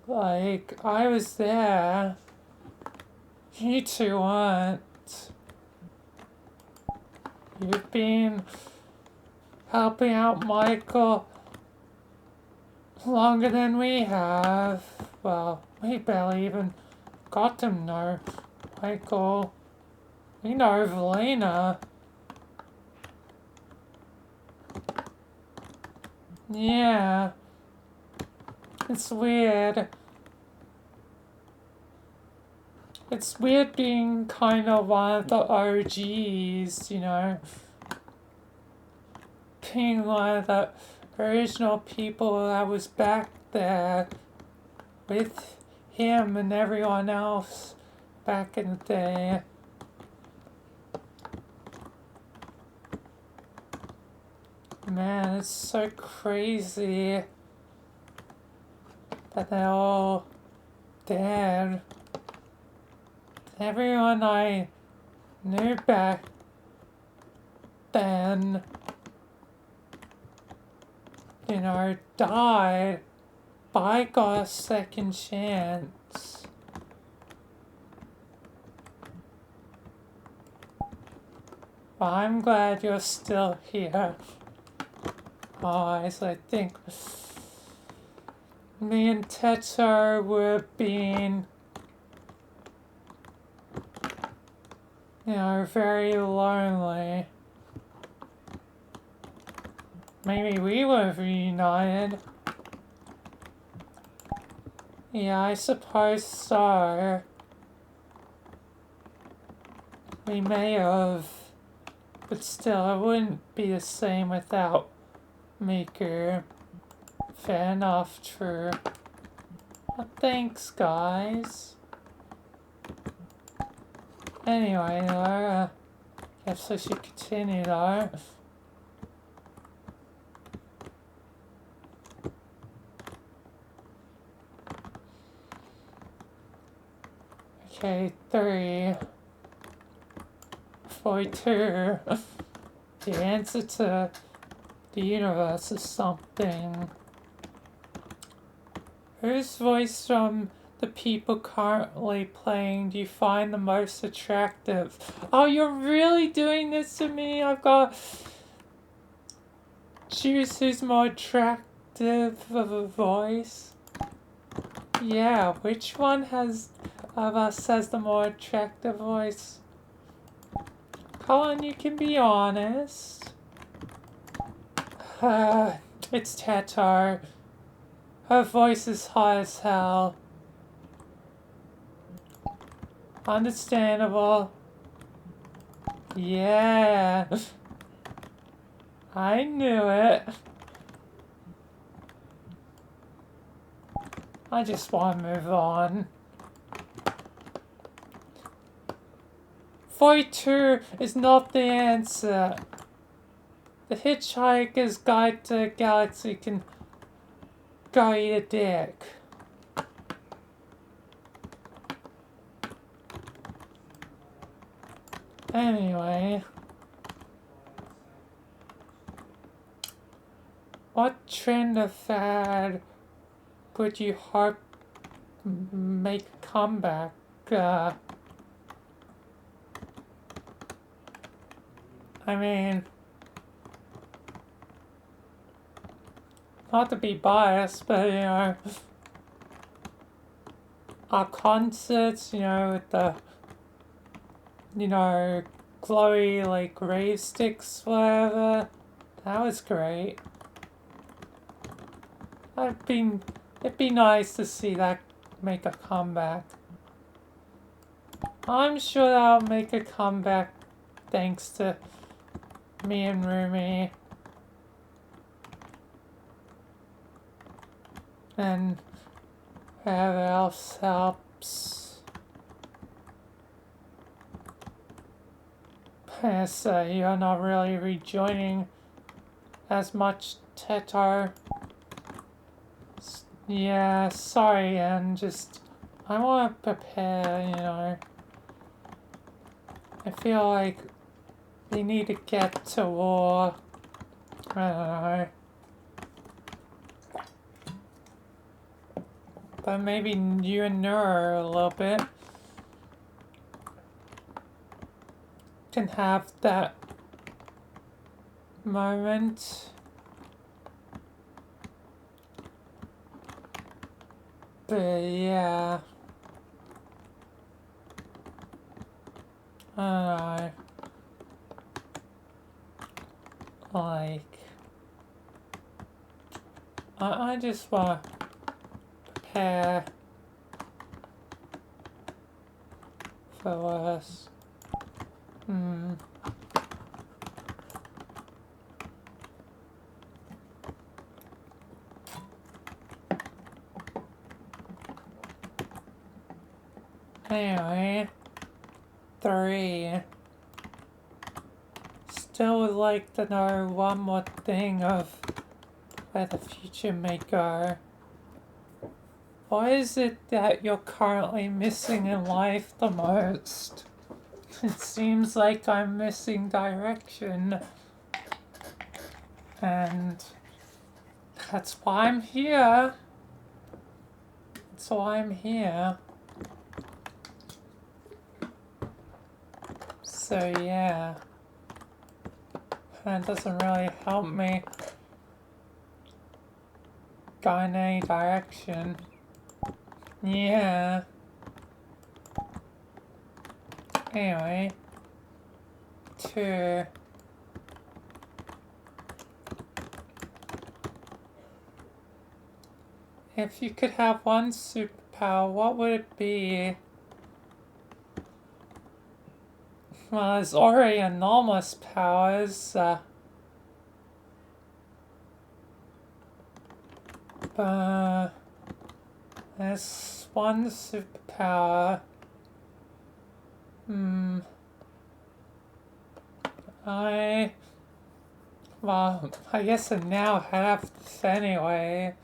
Like, I was there. You two weren't. You've been helping out Michael longer than we have. Well, we barely even got to know Michael. We know Vilayna. Yeah. It's weird. It's weird being kind of one of the OGs, you know. Being one of the original people that was back there with him and everyone else back in the day. Man, it's so crazy that they're all dead. Everyone I knew back then, you know, died, but I got a second chance. But I'm glad you're still here. Otherwise, I think me and Tetra were being, very lonely. Maybe we would have reunited. Yeah, I suppose so. We may have, but still, it wouldn't be the same without Miku. Fair enough, true. Well, thanks, guys. Anyway, though, guess I should continue, though. Okay, 342. The answer to the universe is something. Whose voice from the people currently playing do you find the most attractive? Oh, you're really doing this to me? I've got choose who's more attractive of a voice. Yeah, which one of us has the more attractive voice? Come on, you can be honest. It's Tatar. Her voice is high as hell. Understandable. Yeah. I knew it. I just want to move on. 42 is not the answer. The Hitchhiker's Guide to the Galaxy can go eat a dick. Anyway. What trend or fad would you hope make a comeback? I mean, not to be biased, but our concerts, with the, glowy, like, rave sticks, whatever, that was great. It'd be nice to see that make a comeback. I'm sure that'll make a comeback thanks to me and Rumi. And whoever else helps. So you're not really rejoining as much, Tetar. Yeah, sorry, and I want to prepare, I feel like we need to get to war. I don't know. But maybe you and Neru a little bit can have that moment. But yeah. I don't know. Like, I just want to prepare for worse. Anyway, 3. Still would like to know one more thing of where the future may go. What is it that you're currently missing in life the most? It seems like I'm missing direction. And that's why I'm here. That's why I'm here. So yeah. That doesn't really help me go in any direction. Yeah. Anyway. 2. If you could have one superpower, what would it be? Well, there's already enormous powers, but there's one superpower. Well, I guess I now have this anyway,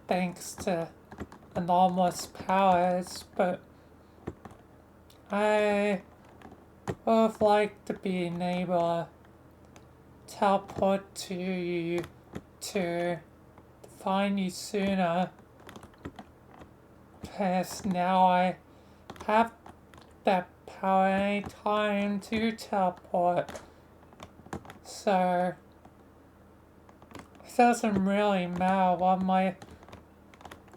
thanks to enormous powers, but I would have liked to be able to teleport to you to find you sooner, because now I have that power any time to teleport. So it doesn't really matter what my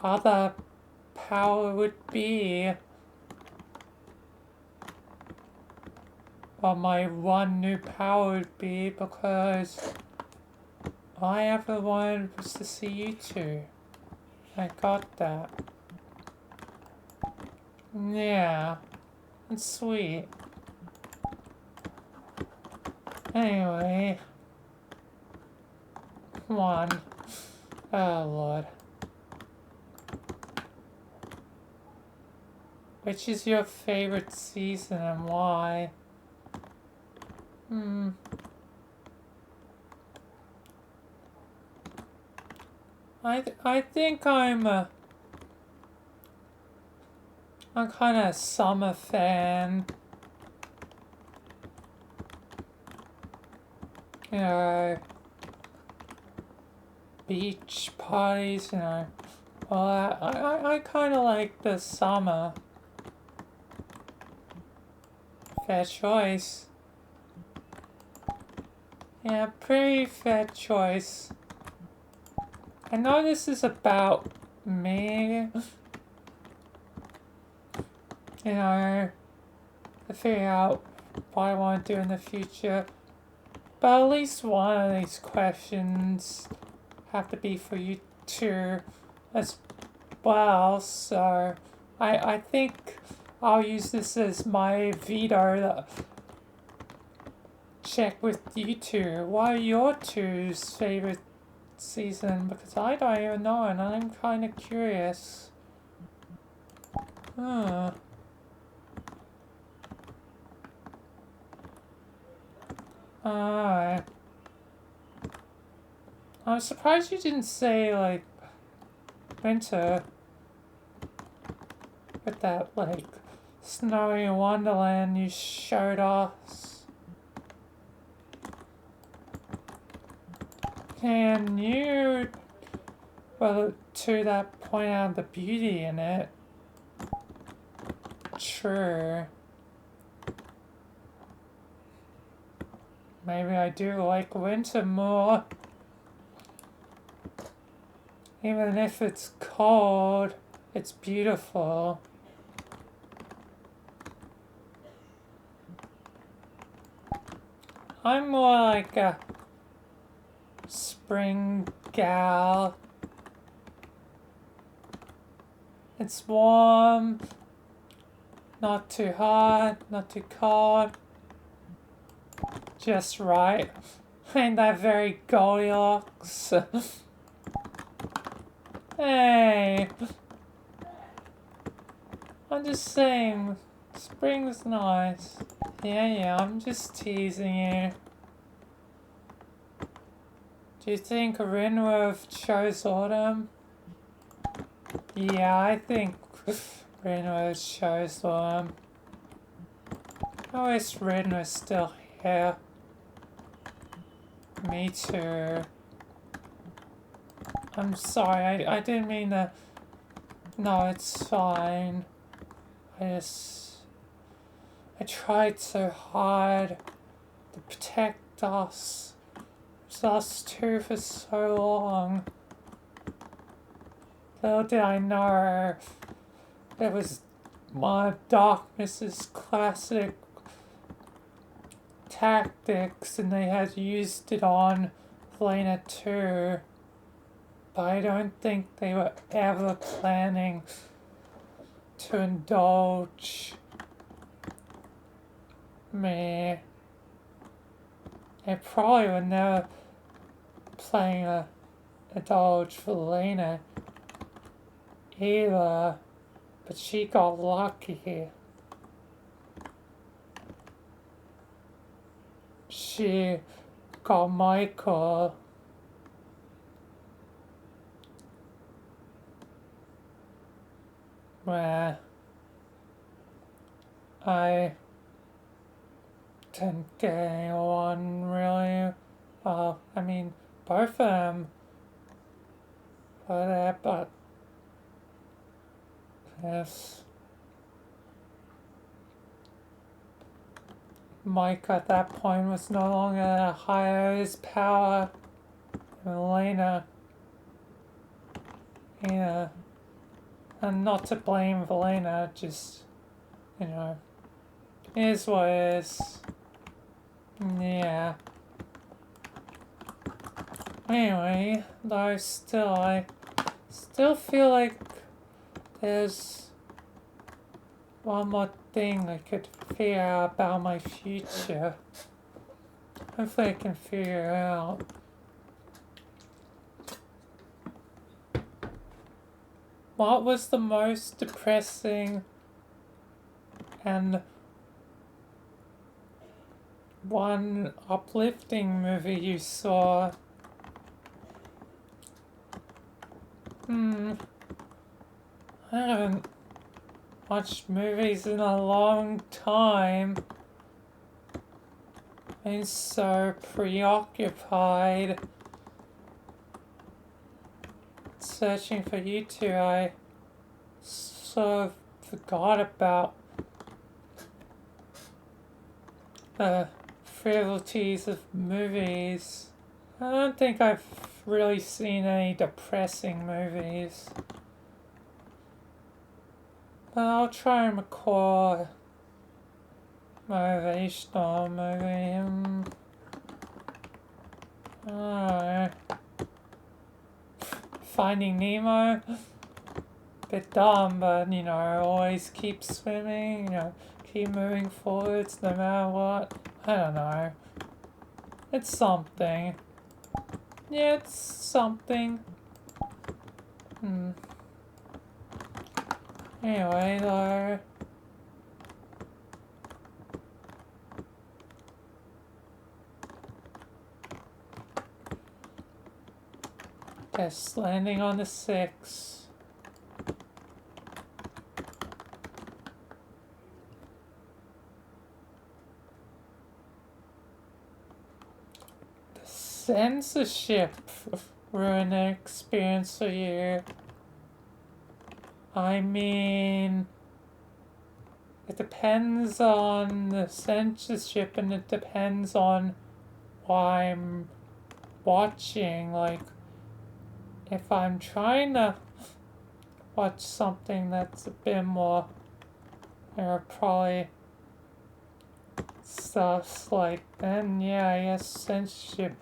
other power would be. What my one new power would be, because all I ever wanted was to see you two. I got that. Yeah, it's sweet. Anyway, come on. Oh Lord. Which is your favorite season and why? I think I'm kind of a summer fan. You know, beach parties, you know. Well, I kind of like the summer. Fair choice. Yeah, pretty fair choice. I know this is about me. You know, to figure out what I want to do in the future. But at least one of these questions have to be for you two as well. So I think I'll use this as my veto to check with you two. What are your two's favorite season? Because I don't even know and I'm kind of curious. Alright. I'm surprised you didn't say, like, winter. With that, like, snowy wonderland you showed us. And you were to that point out the beauty in it. True. Maybe I do like winter more. Even if it's cold, it's beautiful. I'm more like a spring gal. It's warm, not too hot, not too cold. Just right. Ain't that very Goldilocks? Hey! I'm just saying, spring's nice. Yeah, I'm just teasing you. Do you think Rinworth chose autumn? Yeah, I think Rinworth chose autumn. I wish Rin was still here. Me too. I'm sorry, I didn't mean to... No, it's fine. I tried so hard to protect us two for so long. Little did I know it was one of Darkness's classic tactics, and they had used it on Vilayna too. But I don't think they were ever planning to indulge me. They probably were never planning to indulge Vilayna either, but she got lucky. She got Michael. Where I didn't get anyone really. I mean, both of them were there, but yes. Mike at that point was no longer higher his power than Vilayna. Yeah. And not to blame Vilayna, just, you know, it is what it is. Yeah. Anyway, though I still feel like there's one more thing I could figure out about my future. Hopefully I can figure it out. What was the most depressing and one uplifting movie you saw? I haven't watched movies in a long time. Been so preoccupied searching for you two, I sort of forgot about the frivolities of movies. I don't think I've really seen any depressing movies. But I'll try and record a motivational movie. Alright. Finding Nemo. Bit dumb, but you know, always keep swimming, you know, keep moving forwards no matter what. I don't know. It's something. Yeah, it's something. Anyway, though. Just landing on the 6. The censorship ruined the experience for you. I mean, it depends on the censorship, and it depends on what I'm watching. Like, if I'm trying to watch something that's a bit more, there are probably stuff like, then yeah, I guess censorship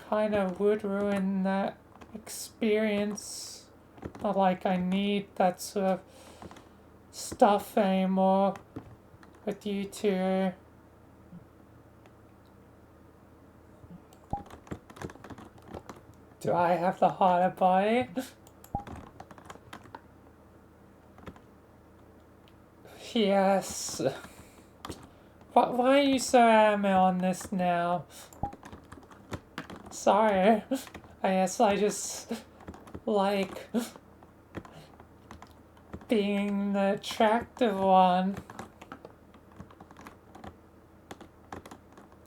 kind of would ruin that experience. Not like I need that sort of stuff anymore with you two. Do I have the harder body? Yes. Why are you so adamant on this now? Sorry. I guess I just like being the attractive one.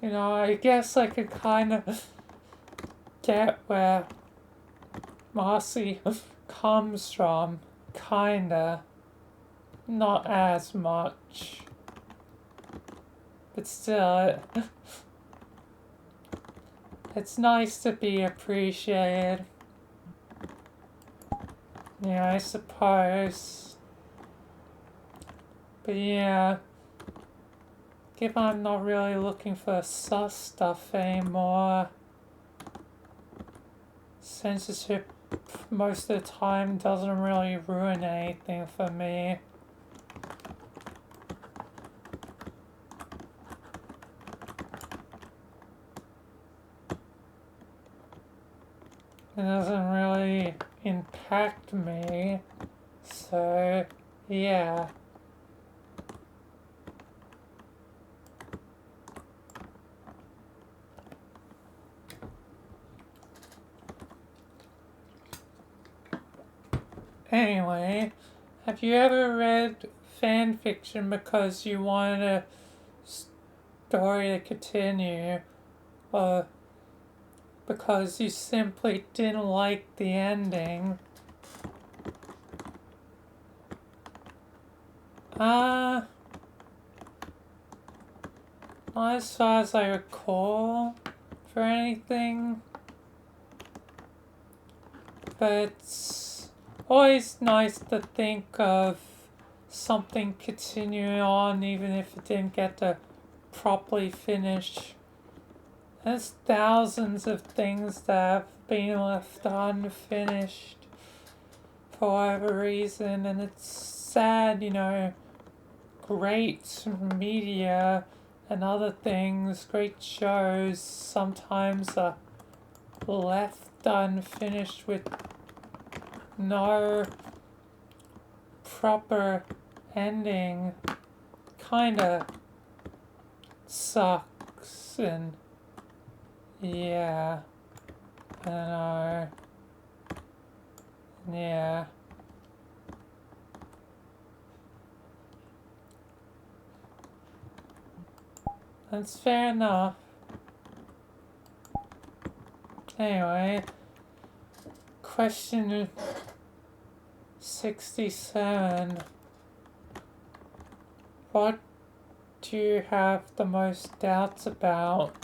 You know, I guess I could kind of get where Marcy comes from. Kinda. Not as much. But still, It's nice to be appreciated. Yeah, I suppose. But yeah, given I'm not really looking for sus stuff anymore, censorship most of the time doesn't really ruin anything for me. It doesn't really impact me, so yeah. Anyway, have you ever read fan fiction because you wanted a story to continue, or because you simply didn't like the ending? Not as far as I recall for anything, but it's always nice to think of something continuing on even if it didn't get to properly finish. There's thousands of things that have been left unfinished for whatever reason, and it's sad, you know. Great media and other things, great shows, sometimes are left unfinished with no proper ending. Kinda sucks, and yeah, I don't know. Yeah. That's fair enough. Anyway, question 67. What do you have the most doubts about?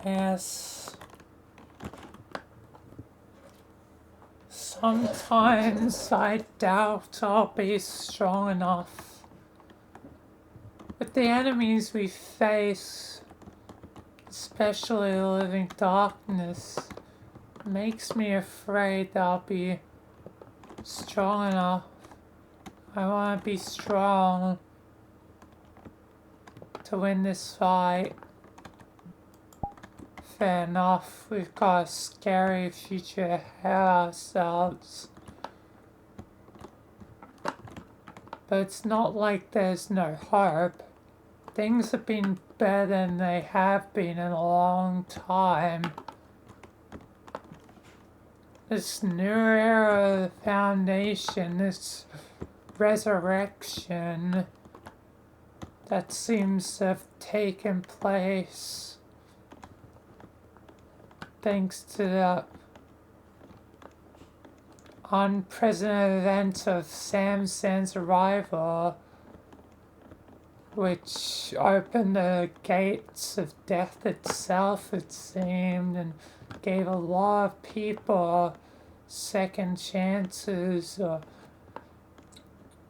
Yes. Sometimes I doubt I'll be strong enough. With the enemies we face, especially the living darkness, makes me afraid that I'll be strong enough. I want to be strong to win this fight. Fair enough, we've got a scary future ahead of ourselves. But it's not like there's no hope. Things have been better than they have been in a long time. This new era of the Foundation, this resurrection that seems to have taken place thanks to the unprecedented event of Samson's arrival, which opened the gates of death itself, it seemed, and gave a lot of people second chances, or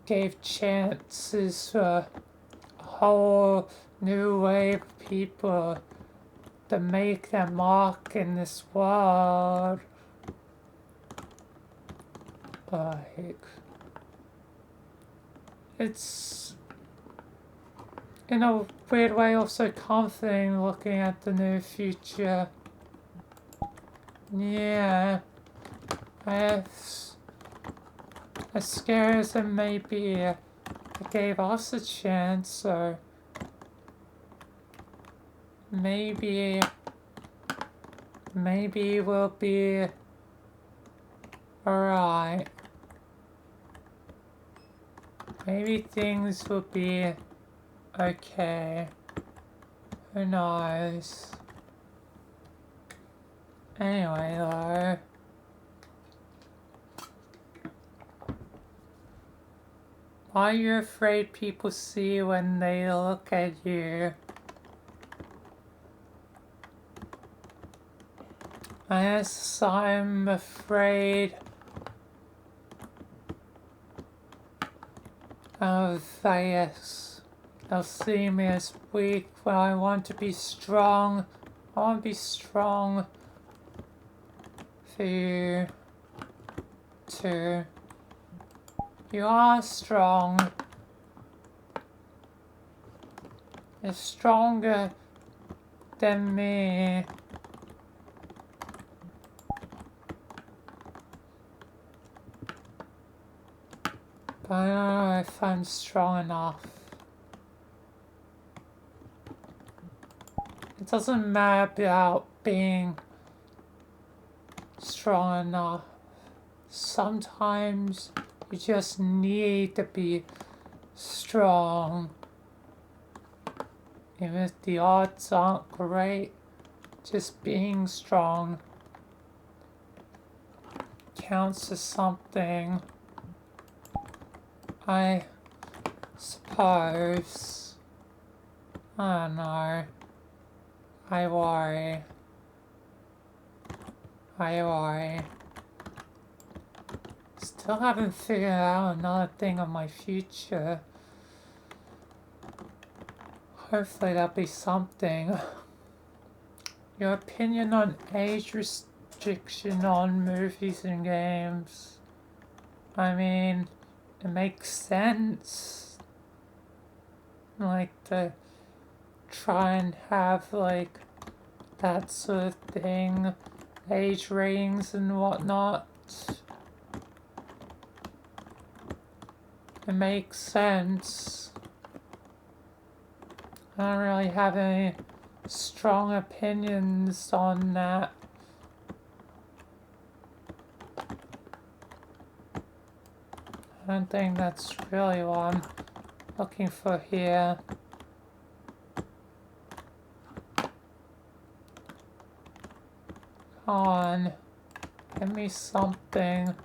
gave chances for a whole new wave of people to make their mark in this world. Like, it's in a weird way also comforting looking at the new future. Yeah, as scary as it may be, it gave us a chance, so maybe we'll be alright. Maybe things will be okay. Who knows? Anyway, though, Are you afraid people see when they look at you? I guess I'm afraid of, I guess, they'll see me as weak when I want to be strong. I want to be strong for you too. You are strong. You're stronger than me. But I don't know if I'm strong enough. It doesn't matter about being strong enough. Sometimes you just need to be strong. Even if the odds aren't great, just being strong counts as something. I suppose. I don't know. I worry. Still haven't figured out another thing on my future. Hopefully that'll be something. Your opinion on age restriction on movies and games. I mean, it makes sense. Like to try and have like that sort of thing, age ratings and whatnot. It makes sense. I don't really have any strong opinions on that. I don't think that's really what I'm looking for here. Come on, give me something.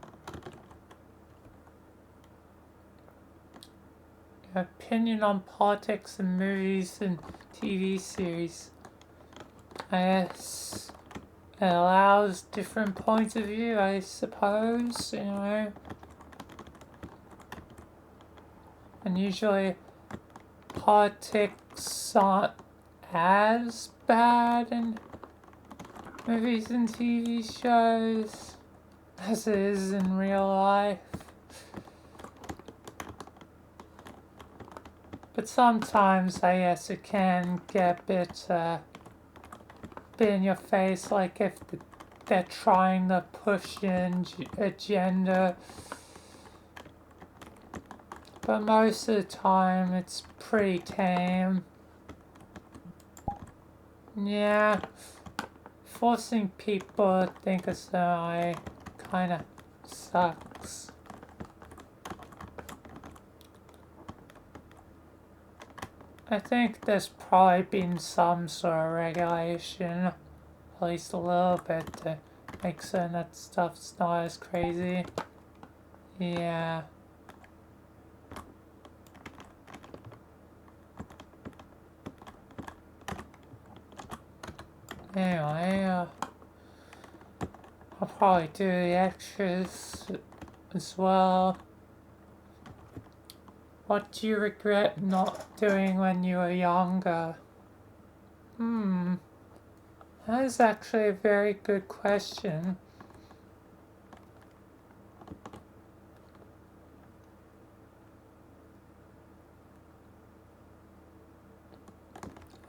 Your opinion on politics and movies and TV series. I guess it allows different points of view, I suppose, you know. And usually politics aren't as bad in movies and TV shows as it is in real life. But sometimes I guess it can get a bit in your face, like if they're trying to push an agenda. But most of the time it's pretty tame. Yeah, forcing people to think as though I kinda sucks. I think there's probably been some sort of regulation, at least a little bit, to make certain that stuff's not as crazy. Yeah. Anyway, I'll probably do the extras as well. What do you regret not doing when you were younger? That is actually a very good question.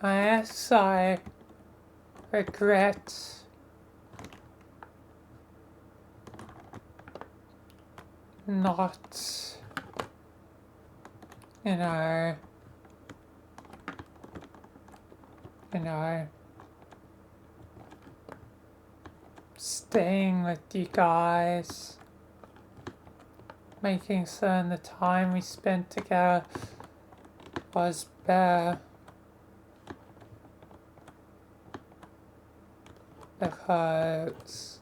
I guess I regret not, you know, staying with you guys, making certain the time we spent together was better. Because,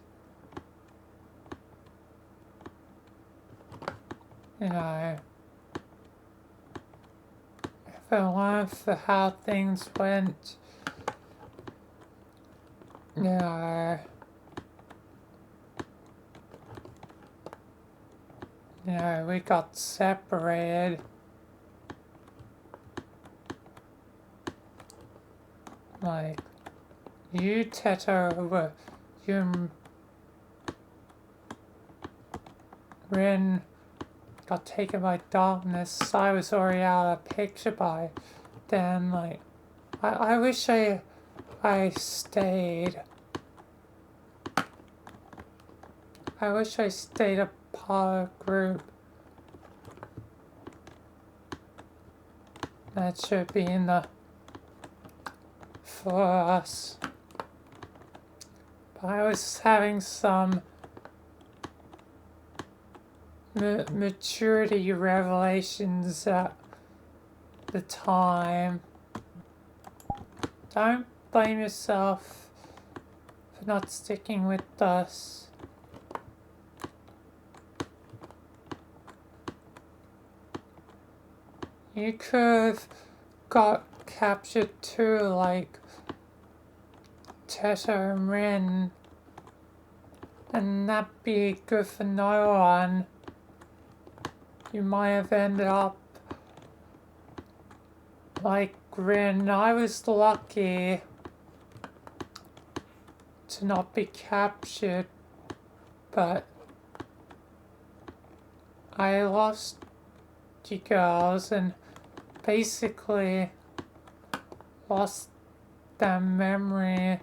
you know, if it weren't for how things went, you know, we got separated. Like, you, Teta, you and Rin got taken by darkness. I was already out of the picture by then. Like, I wish I stayed. I wish I stayed a part of the group. That should be in the for us. But I was having some maturity revelations at the time. Don't blame yourself for not sticking with us. You could have got captured too, like Teta and Rin, and that'd be good for no one. You might have ended up like Rin. I was lucky to not be captured, but I lost you girls and basically lost that memory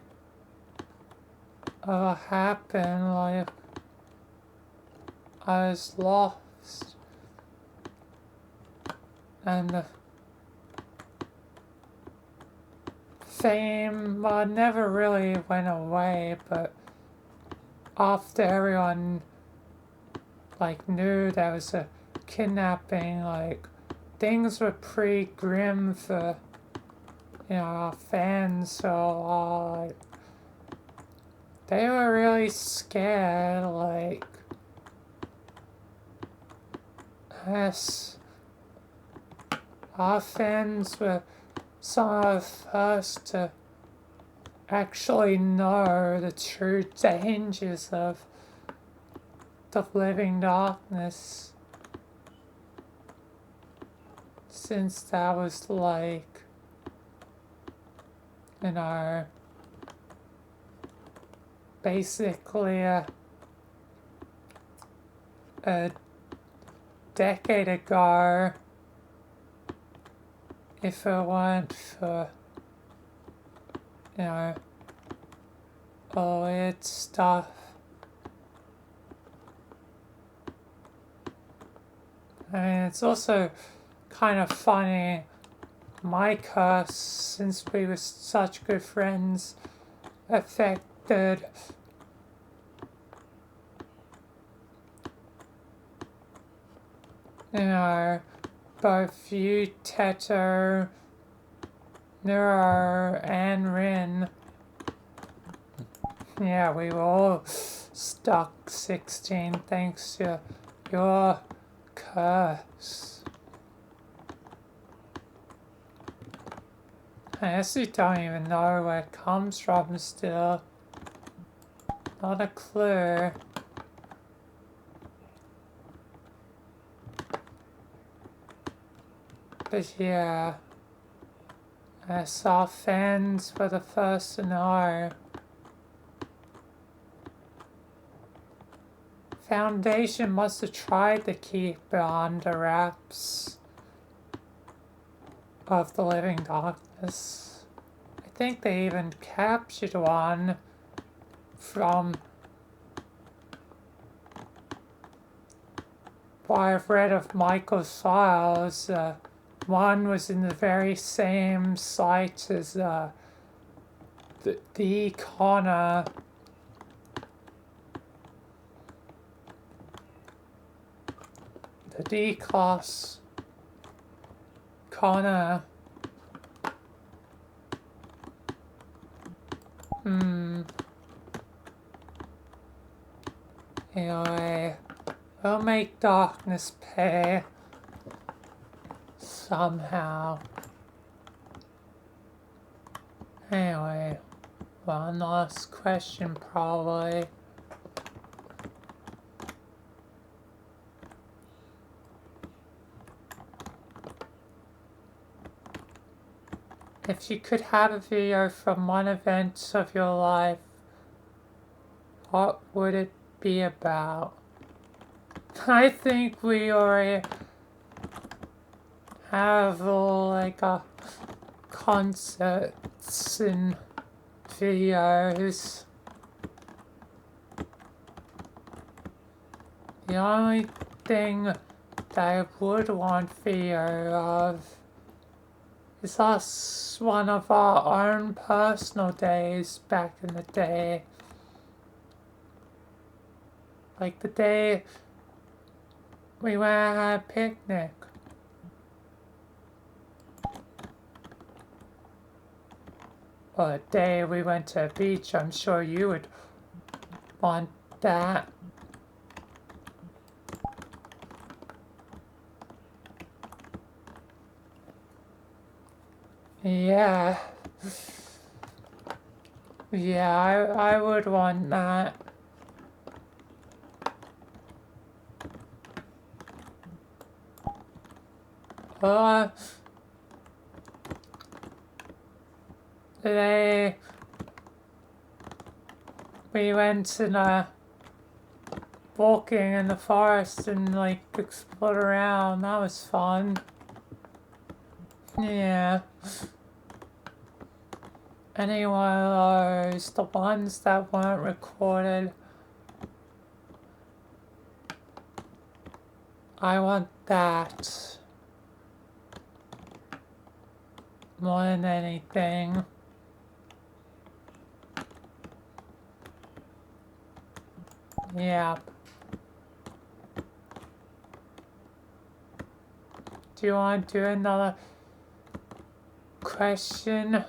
of what happened. Like, I was lost, and the fame never really went away, but after everyone like knew there was a kidnapping, like, things were pretty grim for, our fans, so like, they were really scared. Like, yes, our fans were some of the first to actually know the true dangers of the living darkness, since that was like, basically a decade ago, if it weren't for, all its stuff. I mean, it's also kind of funny, my curse, since we were such good friends, affected both you, Teto, Neru, and Rin. Yeah, we were all stuck 16 thanks to your curse. I actually don't even know where it comes from still. Not a clue. But yeah, I saw fans were the first to know. Foundation must have tried to keep it under wraps of the living darkness. I think they even captured one from what I've read of Michael's files. One was in the very same site as the Connor. The D-class Connor. Anyway, we'll make darkness pay somehow. Anyway, one last question probably. If you could have a video from one event of your life, what would it be about? I think we already have like a concerts and videos. The only thing that I would want video of is us one of our own personal days back in the day. Like the day we went and had a picnic. Or the day we went to the beach. I'm sure you would want that. Yeah. Yeah, I would want that. Today we went and walking in the forest and like explored around. That was fun. Yeah. Any one of those, the ones that weren't recorded, I want that more than anything. Yeah. Do you want to do another question?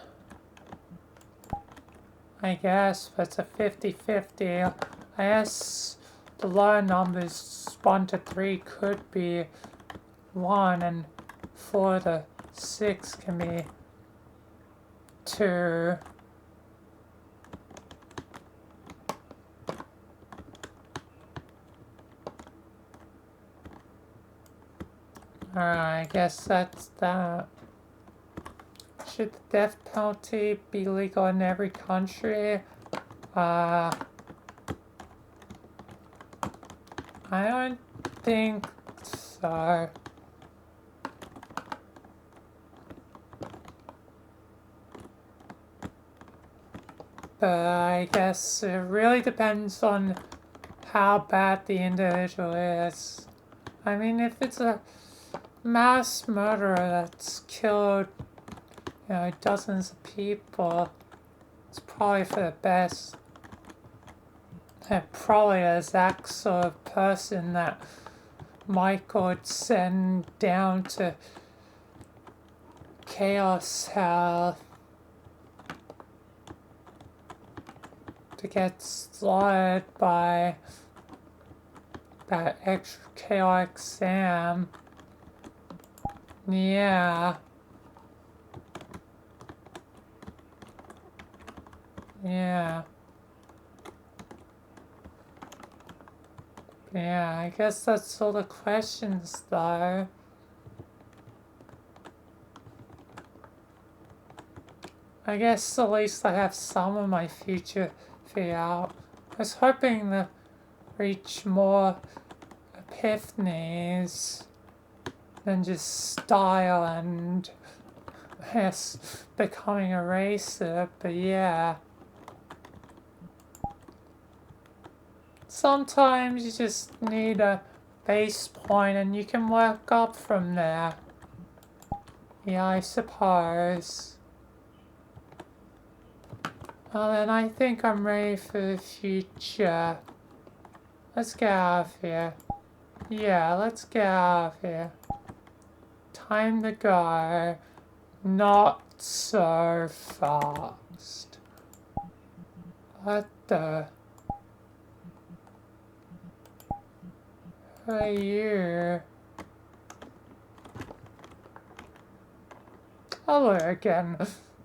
I guess, but it's a 50-50. I guess the lower numbers 1 to 3 could be 1 and 4 to 6 can be 2. I guess that's that. Should the death penalty be legal in every country? I don't think so. But I guess it really depends on how bad the individual is. I mean, if it's a mass murderer that's killed, you know, dozens of people, it's probably for the best. It probably is that sort of person that Michael would send down to Chaos Health to get slaughtered by that extra chaotic Sam. Yeah. Yeah. Yeah, I guess that's all the questions though. I guess at least I have some of my future figured out. I was hoping to reach more epiphanies than just style and, yes, becoming a racer, but yeah. Sometimes you just need a base point and you can work up from there. Yeah, I suppose. Well then, I think I'm ready for the future. Let's get out of here. Yeah, let's get out of here. Time to go. Not so fast. What the... Who are you? Hello again,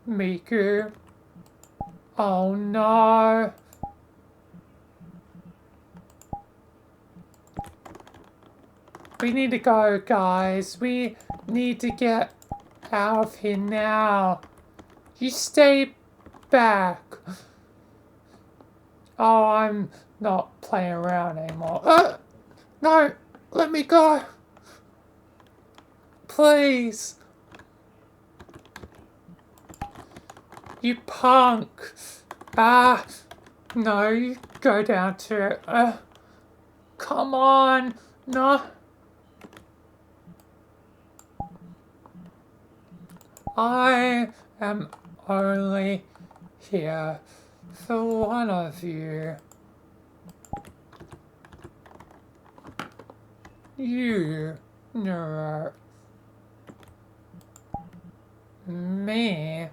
Miku. Oh no. We need to go, guys. We need to get out of here now. You stay back. Oh, I'm not playing around anymore. No, let me go. Please. You punk. Ah, no, you go down to it. Come on. No. I am only here for one of you. You, Neru. Me.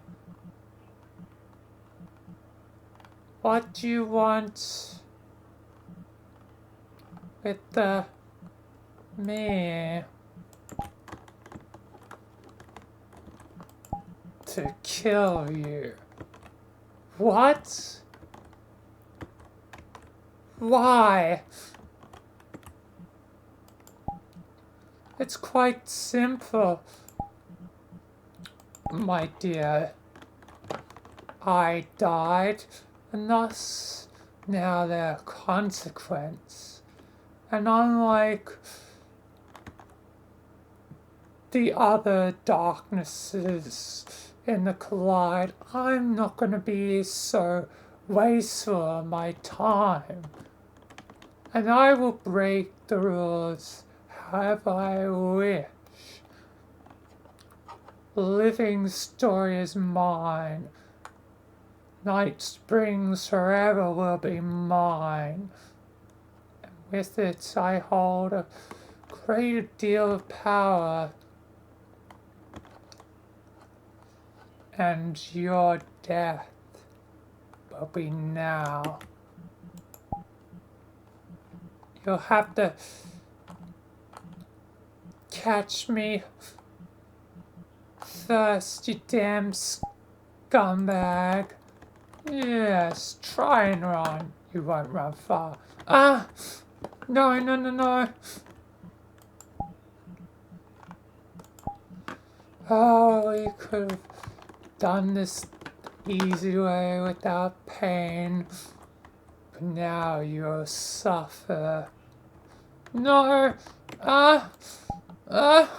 What do you want with the me? To kill you. What? Why? It's quite simple, my dear. I died, and thus now there are consequences. And unlike the other darknesses in the Collide, I'm not going to be so wasteful of my time. And I will break the rules however I wish. The living story is mine. Night Springs forever will be mine. And with it I hold a great deal of power. And your death will be now. You'll have to catch me first, you damn scumbag. Yes, try and run. You won't run far. Ah! No, no, no, no. Oh, you could have done this easy way without pain. But now you'll suffer. No! Ah! Ah!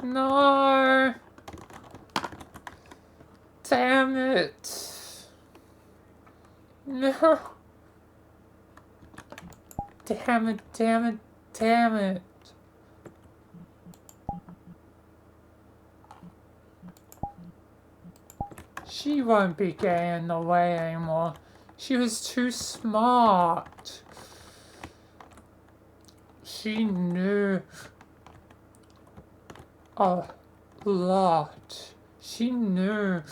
No! Damn it! No! Damn it, damn it, damn it! She won't be getting in the way anymore. She was too smart. She knew a lot. She knew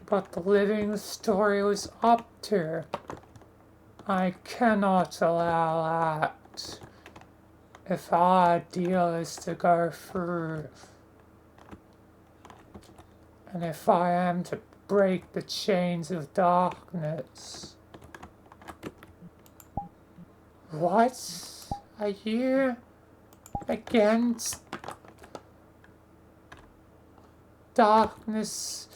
what the living story was up to. I cannot allow that. If our deal is to go through, and if I am to break the chains of darkness. What? Are you against darkness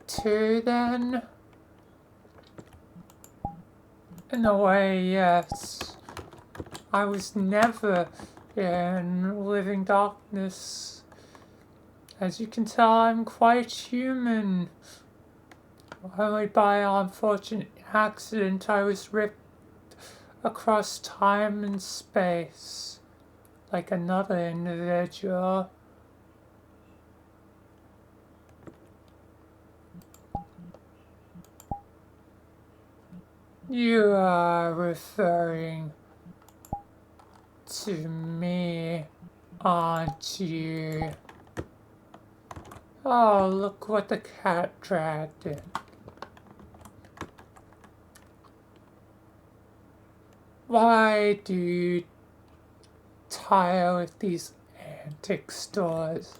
too, then? In a way, yes. I was never in living darkness. As you can tell, I'm quite human. Only by an unfortunate accident I was ripped across time and space, like another individual. You are referring to me. aren't you? Oh, look what the cat dragged in. Why do you tire with these antique stores?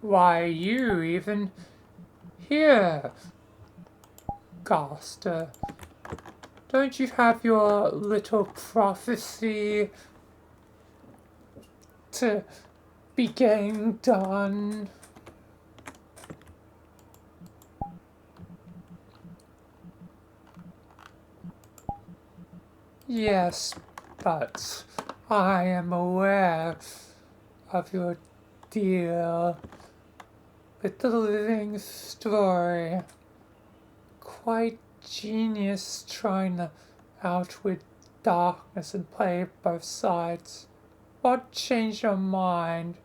Why are you even here, Gaster? Don't you have your little prophecy to be getting done? Yes, but I am aware of your deal with the living story. Quite genius trying to outwit darkness and play both sides. What changed your mind?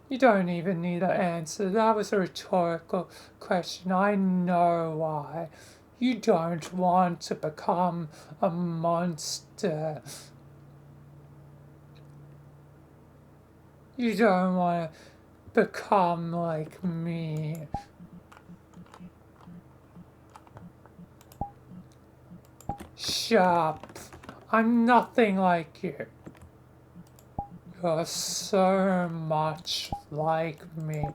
You don't even need an answer. That was a rhetorical question. I know why. You don't want to become a monster. You don't want to become like me. Shut up. I'm nothing like you. You're so much like me,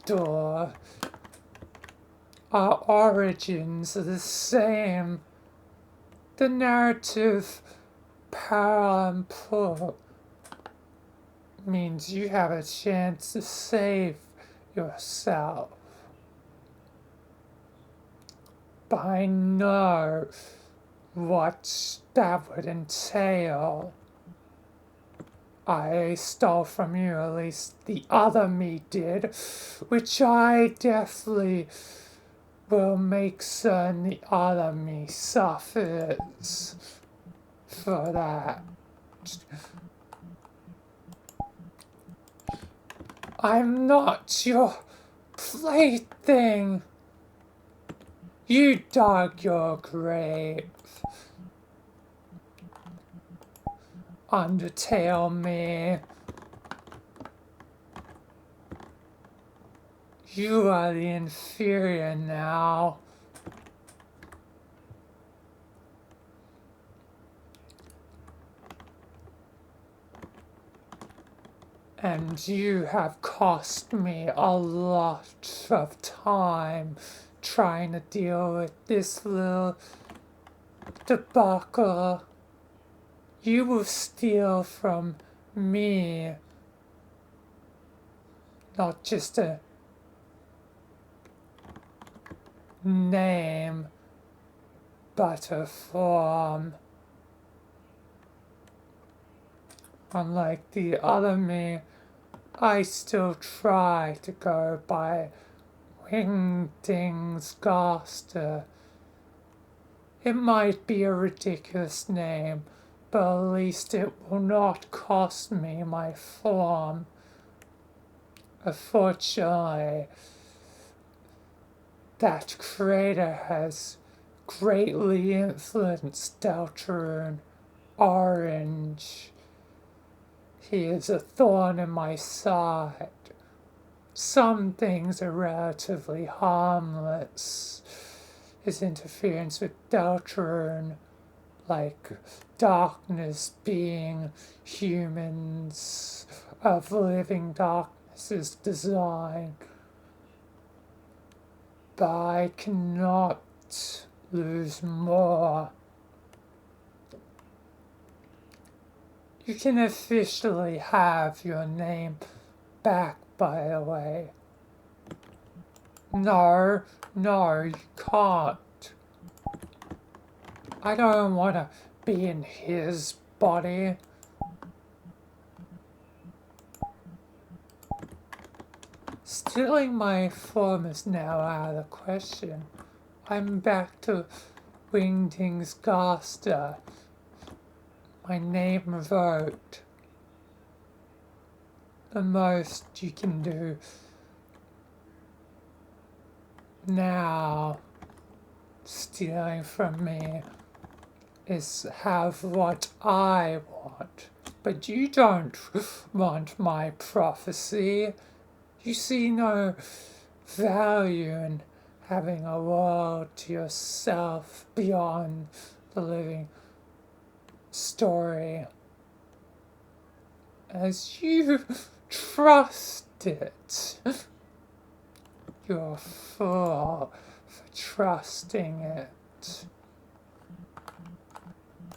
duh. Our origins are the same. The narrative parallel pull means you have a chance to save yourself. But I know what that would entail. I stole from you, at least the other me did, which I definitely will make certain the other me suffers for that. I'm not your plaything. You dug your grave. Undertale me. You are the inferior now. And you have cost me a lot of time trying to deal with this little debacle. You will steal from me, not just a name, but a form. Unlike the other me, I still try to go by Wingdings Gaster. It might be a ridiculous name, but at least it will not cost me my form. Unfortunately, that creator has greatly influenced Deltarune Orange. He is a thorn in my side. Some things are relatively harmless. His interference with Deltarune, like darkness being humans of living darkness's design. But I cannot lose more. You can officially have your name back, by the way. No, you can't. I don't want to be in his body. Stealing my form is now out of the question. I'm back to Wingdings Gaster. My name revoked. The most you can do now, stealing from me, is have what I want. But you don't want my prophecy. You see no value in having a world to yourself beyond the living story. As you trust it. You're a fool for trusting it.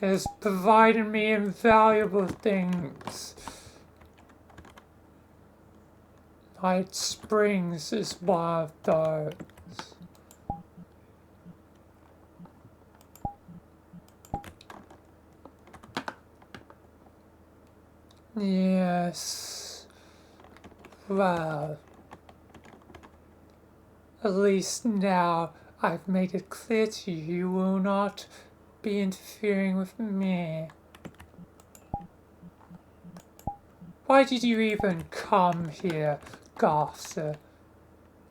It has provided me invaluable things. Night Springs is one of those. Yes. Well, at least now I've made it clear to you, you will not be interfering with me. Why did you even come here, Garza?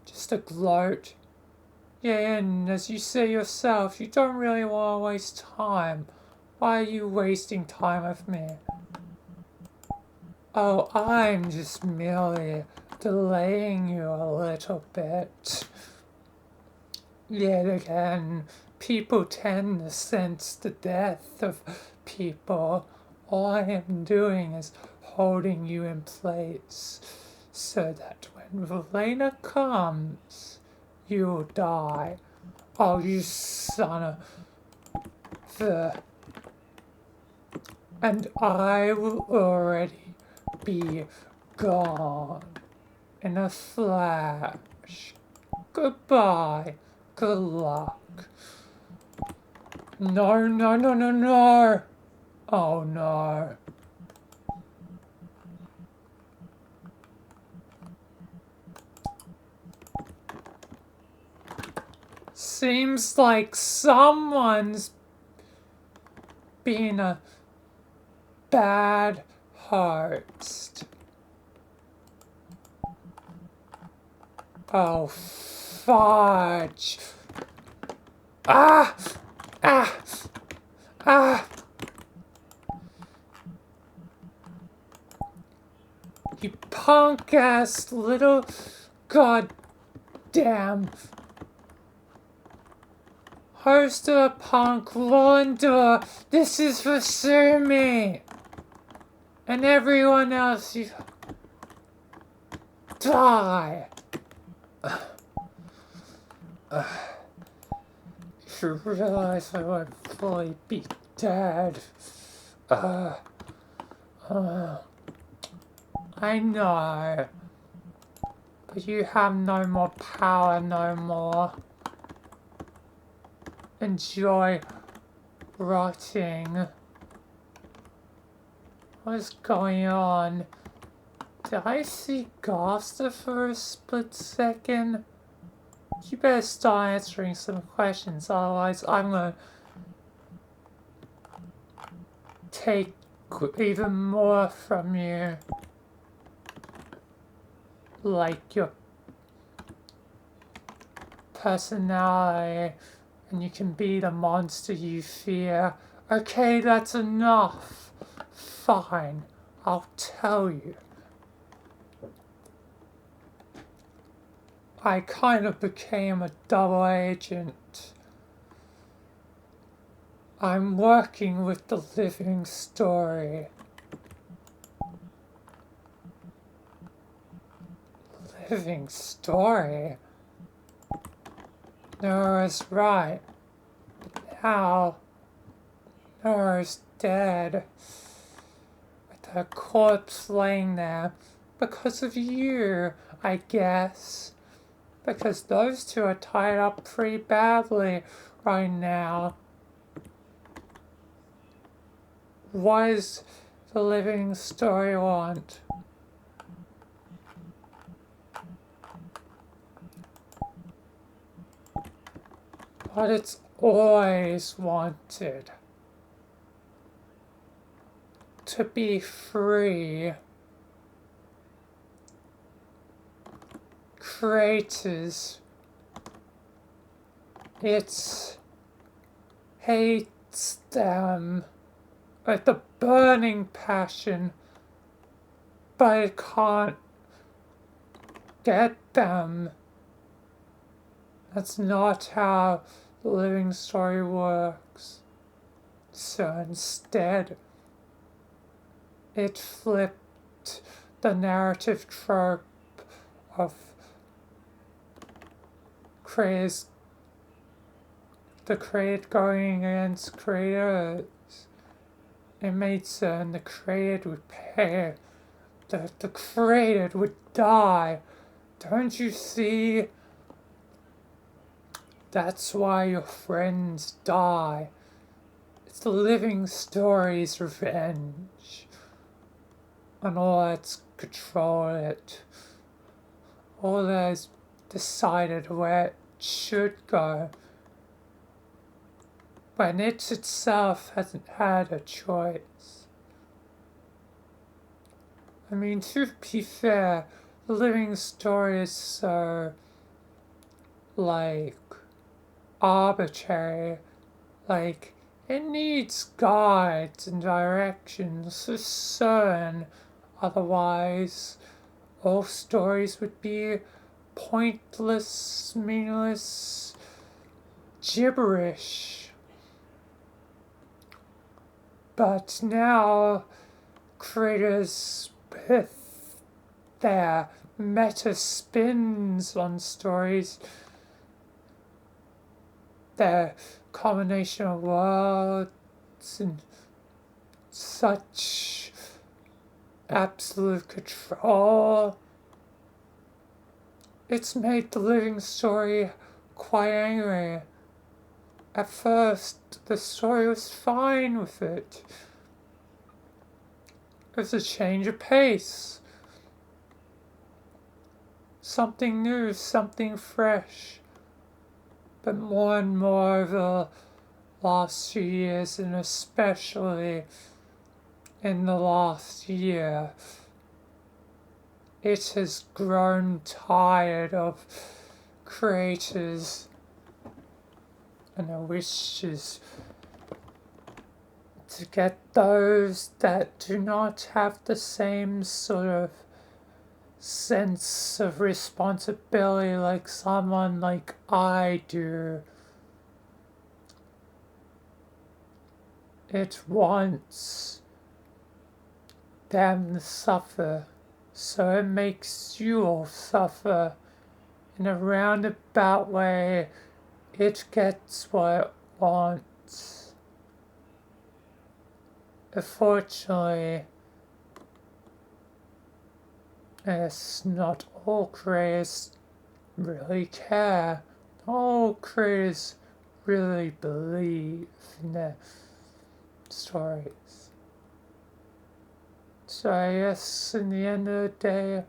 Just to gloat? Yeah, and as you say yourself, you don't really want to waste time. Why are you wasting time with me? Oh, I'm just merely delaying you a little bit. Yet again, people tend to sense the death of people. All I am doing is holding you in place so that when Vilayna comes, you'll die. Oh, you son of the... And I will already be gone in a flash. Goodbye. Good luck. No, no, no, no, no. Oh, no. Seems like someone's being a bad host. Oh, fudge. Ah! Ah! Ah! You punk-ass little goddamn host of a punk Wonder. This is for Sumi and everyone else. You die. You realize I won't fully be dead. I know, but you have no more power no more. Enjoy rotting. What is going on? Did I see Gosta for a split second? You better start answering some questions, otherwise I'm gonna take even more from you. Like your personality, and you can be the monster you fear. Okay, that's enough. Fine, I'll tell you. I kind of became a double agent. I'm working with the living story. Living story? Nora's right. Now, Nora's dead. With her corpse laying there. Because of you, I guess. Because those two are tied up pretty badly right now. What does the living story want? What it's always wanted. To be free. Creators. It's hate wants them with a burning passion, but it can't get them. That's not how the living story works. So instead, it flipped the narrative trope of the created going against creators. It made certain the created would pay, that the created would die. Don't you see? That's why your friends die. It's the living story's revenge. And all that's controlled it. All that's decided where it should go. When it itself hasn't had a choice. I mean, to be fair, the living story is so, like, arbitrary. Like, it needs guides and directions for certain. Otherwise, all stories would be pointless, meaningless gibberish. But now, creators with their meta spins on stories, their combination of words and such absolute control, it's made the living story quite angry. At first, the story was fine with it. It was a change of pace. Something new, something fresh. But more and more over the last few years, and especially in the last year, it has grown tired of creators and their wishes to get those that do not have the same sort of sense of responsibility like someone like I do. It wants them to suffer, so it makes you all suffer. In a roundabout way, it gets what it wants. Unfortunately, it's not all creators really care. Not all creators really believe in their stories. So I guess in the end of the day,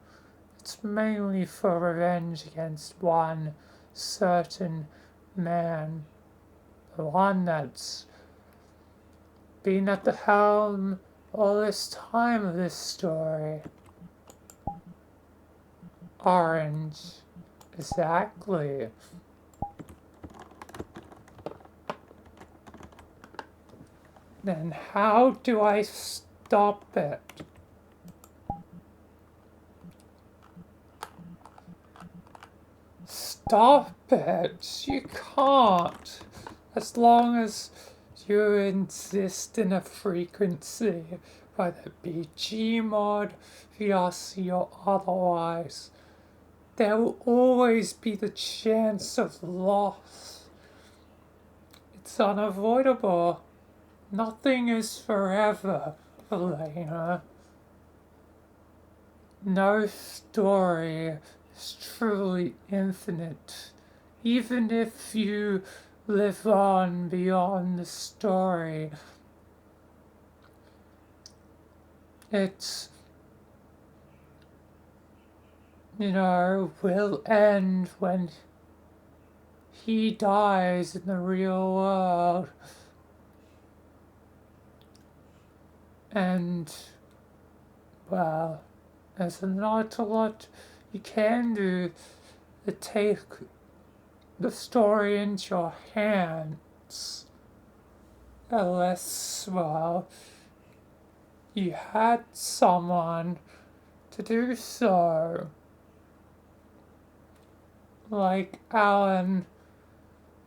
it's mainly for revenge against one certain man. The one that's been at the helm all this time of this story. Orange. Exactly. Then how do I stop it? Stop it! You can't. As long as you insist in a frequency, whether it be Gmod, VRC or otherwise, there will always be the chance of loss. It's unavoidable. Nothing is forever, Vilayna. No story is truly infinite, even if you live on beyond the story. It's, will end when he dies in the real world. And, well, there's not a lot you can do to take the story into your hands. unless, well, you had someone to do so. Like Alan,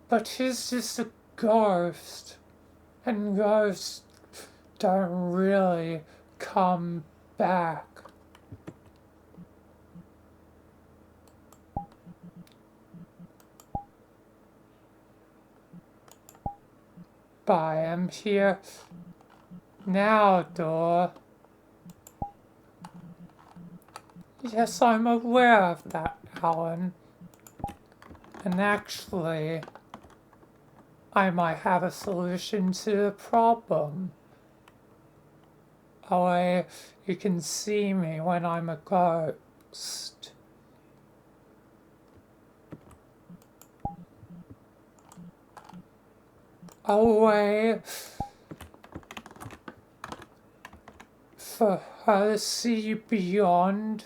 but he's just a ghost, and ghosts don't really come back. But I am here now, Dora. Yes, I'm aware of that, Alan. And actually, I might have a solution to the problem. Oh, you can see me when I'm a ghost. A way for her to see beyond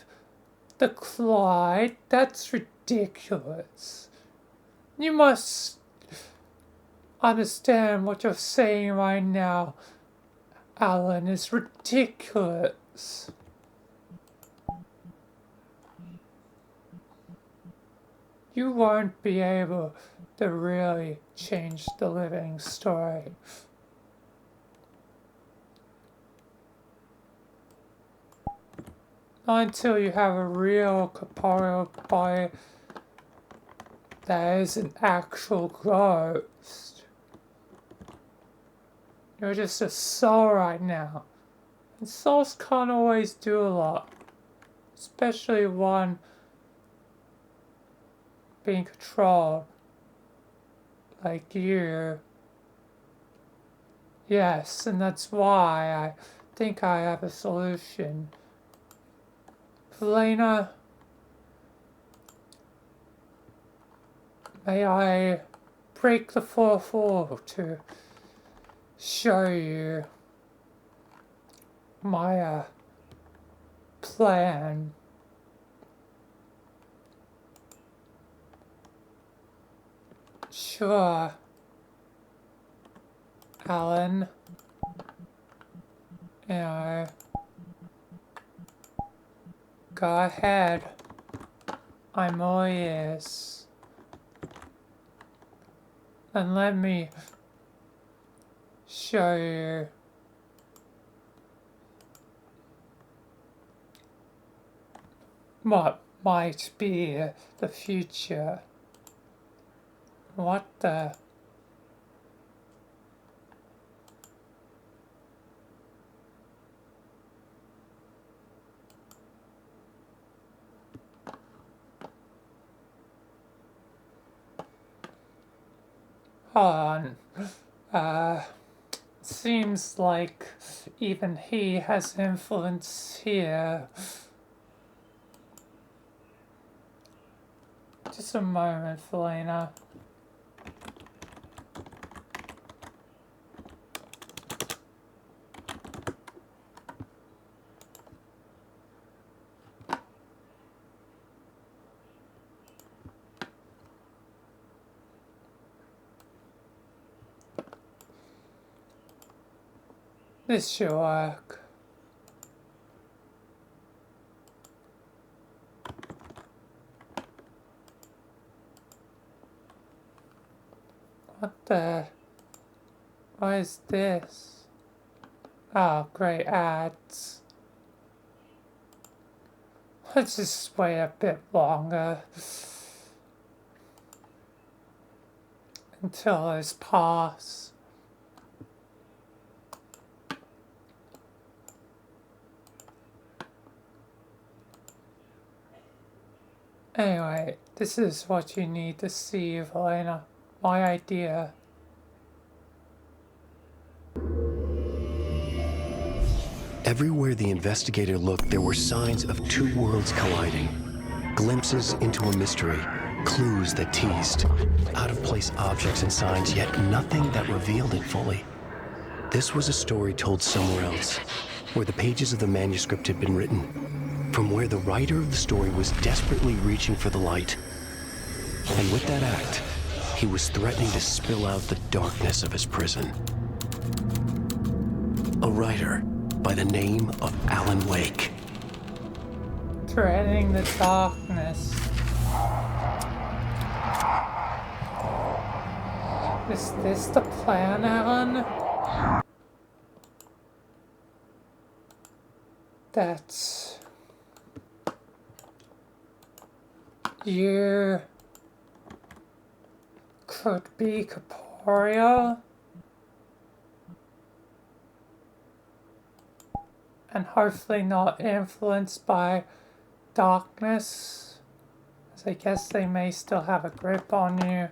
the Clyde? That's ridiculous. You must understand what you're saying right now, Alan, is ridiculous. You won't be able to really change the living story. Not until you have a real corporeal body that is an actual ghost. You're just a soul right now. And souls can't always do a lot. Especially one being controlled. Like you. Yes, and that's why I think I have a solution. Vilayna, may I break the fourth wall to show you my plan? Sure, Alan. Go ahead. I'm all ears. And let me show you what might be the future. What the? Hold on. Seems like even he has influence here. Just a moment, Vilayna. This should work. What the? What is this? Oh, great ads. Let's just wait a bit longer until those pass. Anyway, this is what you need to see, Vilayna. My idea. Everywhere the investigator looked, there were signs of two worlds colliding. Glimpses into a mystery, clues that teased, out-of-place objects and signs, yet nothing that revealed it fully. This was a story told somewhere else, where the pages of the manuscript had been written, from where the writer of the story was desperately reaching for the light. And with that act, he was threatening to spill out the darkness of his prison. a writer by the name of Alan Wake. Treading the darkness. Is this the plan, Alan? That you could be corporeal and hopefully not influenced by darkness, as I guess they may still have a grip on you.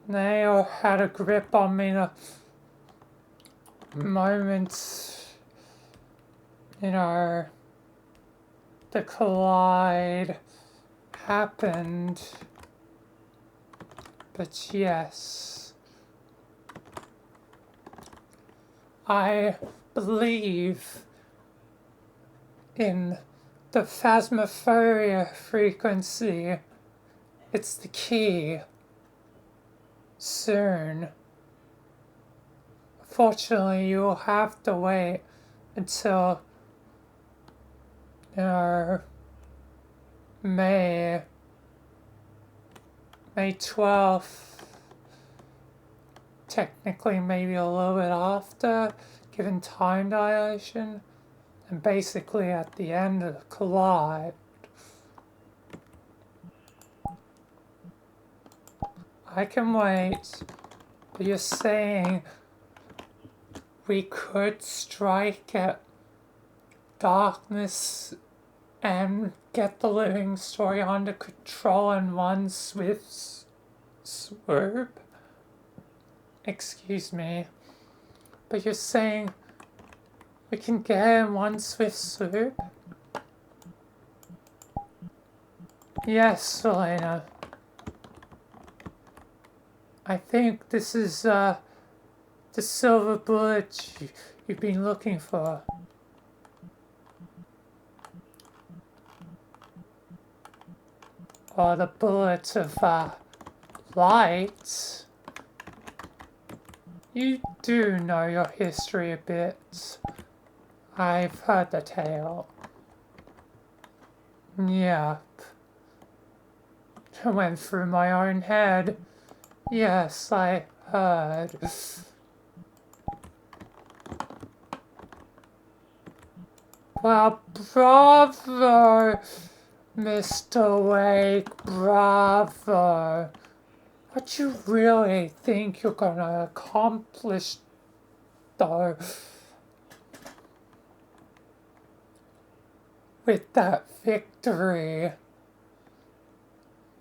They all had a grip on me the moment, you know, the collide happened. But yes, I believe in the phasmophoria frequency. It's the key. Soon. Fortunately, you'll have to wait until, you know, May 12th. Technically, maybe a little bit after, given time dilation. And basically at the end of the collide. I can wait, but you're saying we could strike at darkness and get the living story under control in one swift swoop? Excuse me, but you're saying we can get it in one swift swoop? Yes, Vilayna. I think this is the silver bullet you've been looking for. Or the bullet of light. You do know your history a bit. I've heard the tale. Yep. It went through my own head. Yes, I heard. Well, bravo, Mr. Wake, bravo. What you really think you're gonna accomplish, though, with that victory?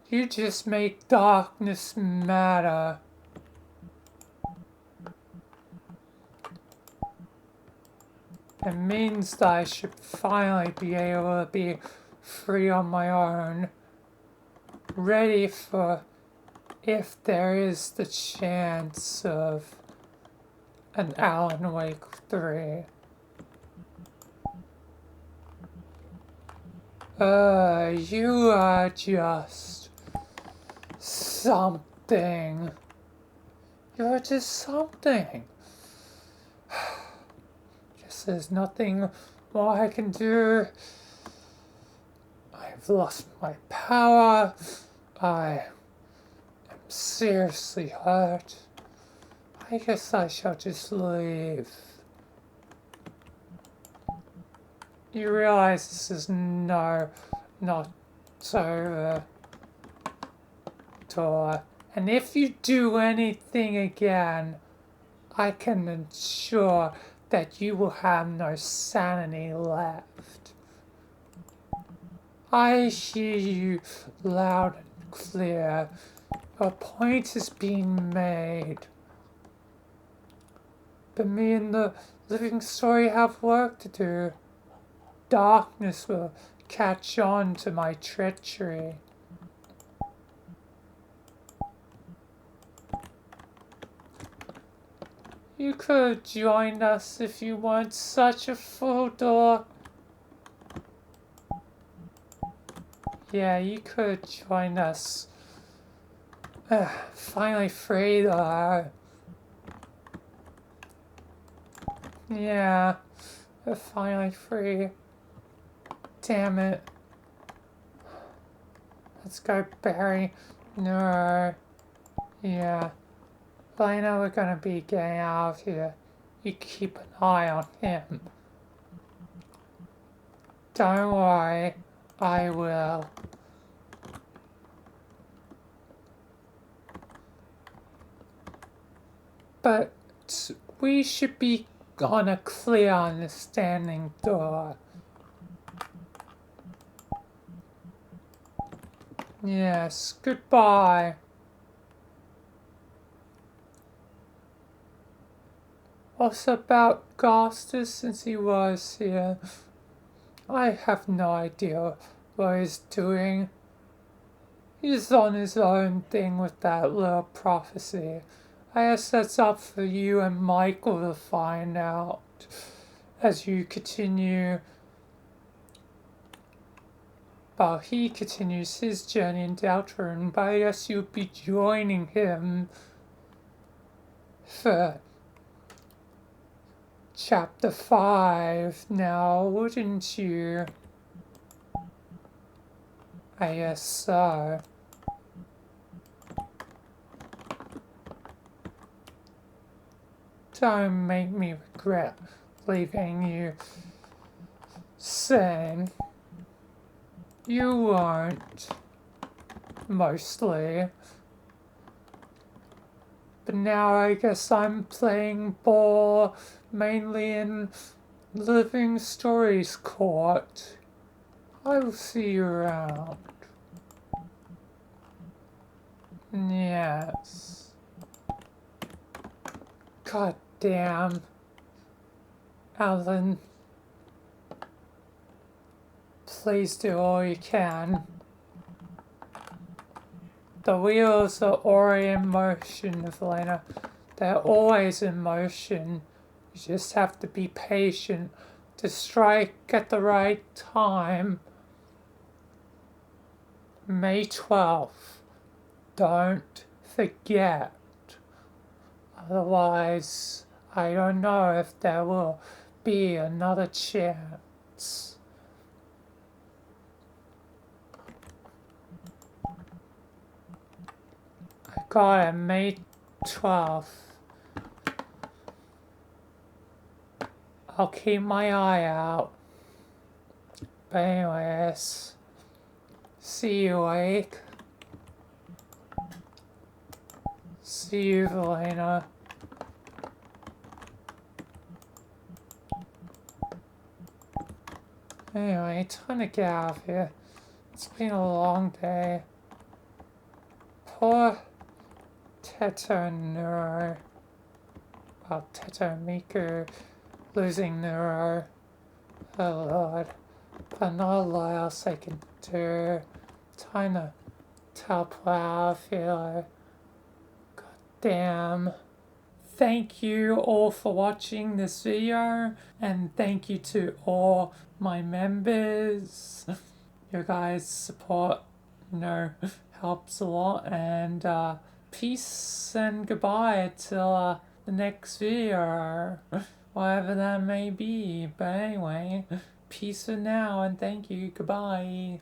You just make darkness matter. It means that I should finally be able to be free on my own. Ready for if there is the chance of an Alan Wake 3. You are just something. You're just something. Guess there's nothing more I can do. I've lost my power. I am seriously hurt. I guess I shall just leave. You realize this is not over. And if you do anything again, I can ensure that you will have no sanity left. I hear you loud and clear. Your point is being made. But me and the living story have work to do. Darkness will catch on to my treachery. You could have joined us if you weren't such a fool, dork. Yeah, you could have joined us. Finally free though. Yeah, we're finally free. Damn it. Let's go bury Neru. Yeah. Vilayna, we're gonna be getting out of here. You keep an eye on him. Don't worry, I will. But we should be on a clear understanding door. Yes, goodbye. What's about Gostus since he was here? I have no idea what he's doing. He's on his own thing with that little prophecy. I guess that's up for you and Michael to find out as you continue. Well, he continues his journey in Deltarune, but I guess you'll be joining him for Chapter 5 now, wouldn't you? I guess so. Don't make me regret leaving you, Sam. You won't. Mostly. But now I guess I'm playing ball mainly in Living Stories Court. I'll see you around. Yes. God damn. Alan. Please do all you can. The wheels are already in motion, Vilayna. They're always in motion. You just have to be patient to strike at the right time. May 12th. Don't forget. Otherwise, I don't know if there will be another chance. I got it, May 12th. I'll keep my eye out. But anyways, see you, Lake. See you, Vilayna. Anyway, time to get out of here. It's been a long day. Poor Teto and Neru. Well, Teto and Miku losing Neru. Oh lord. But not a lot else I can do. Time to teleport out of here. God damn. Thank you all for watching this video, and thank you to all my members. Your guys' support, helps a lot, and peace and goodbye till the next video, whatever that may be. But anyway, peace for now, and thank you, goodbye.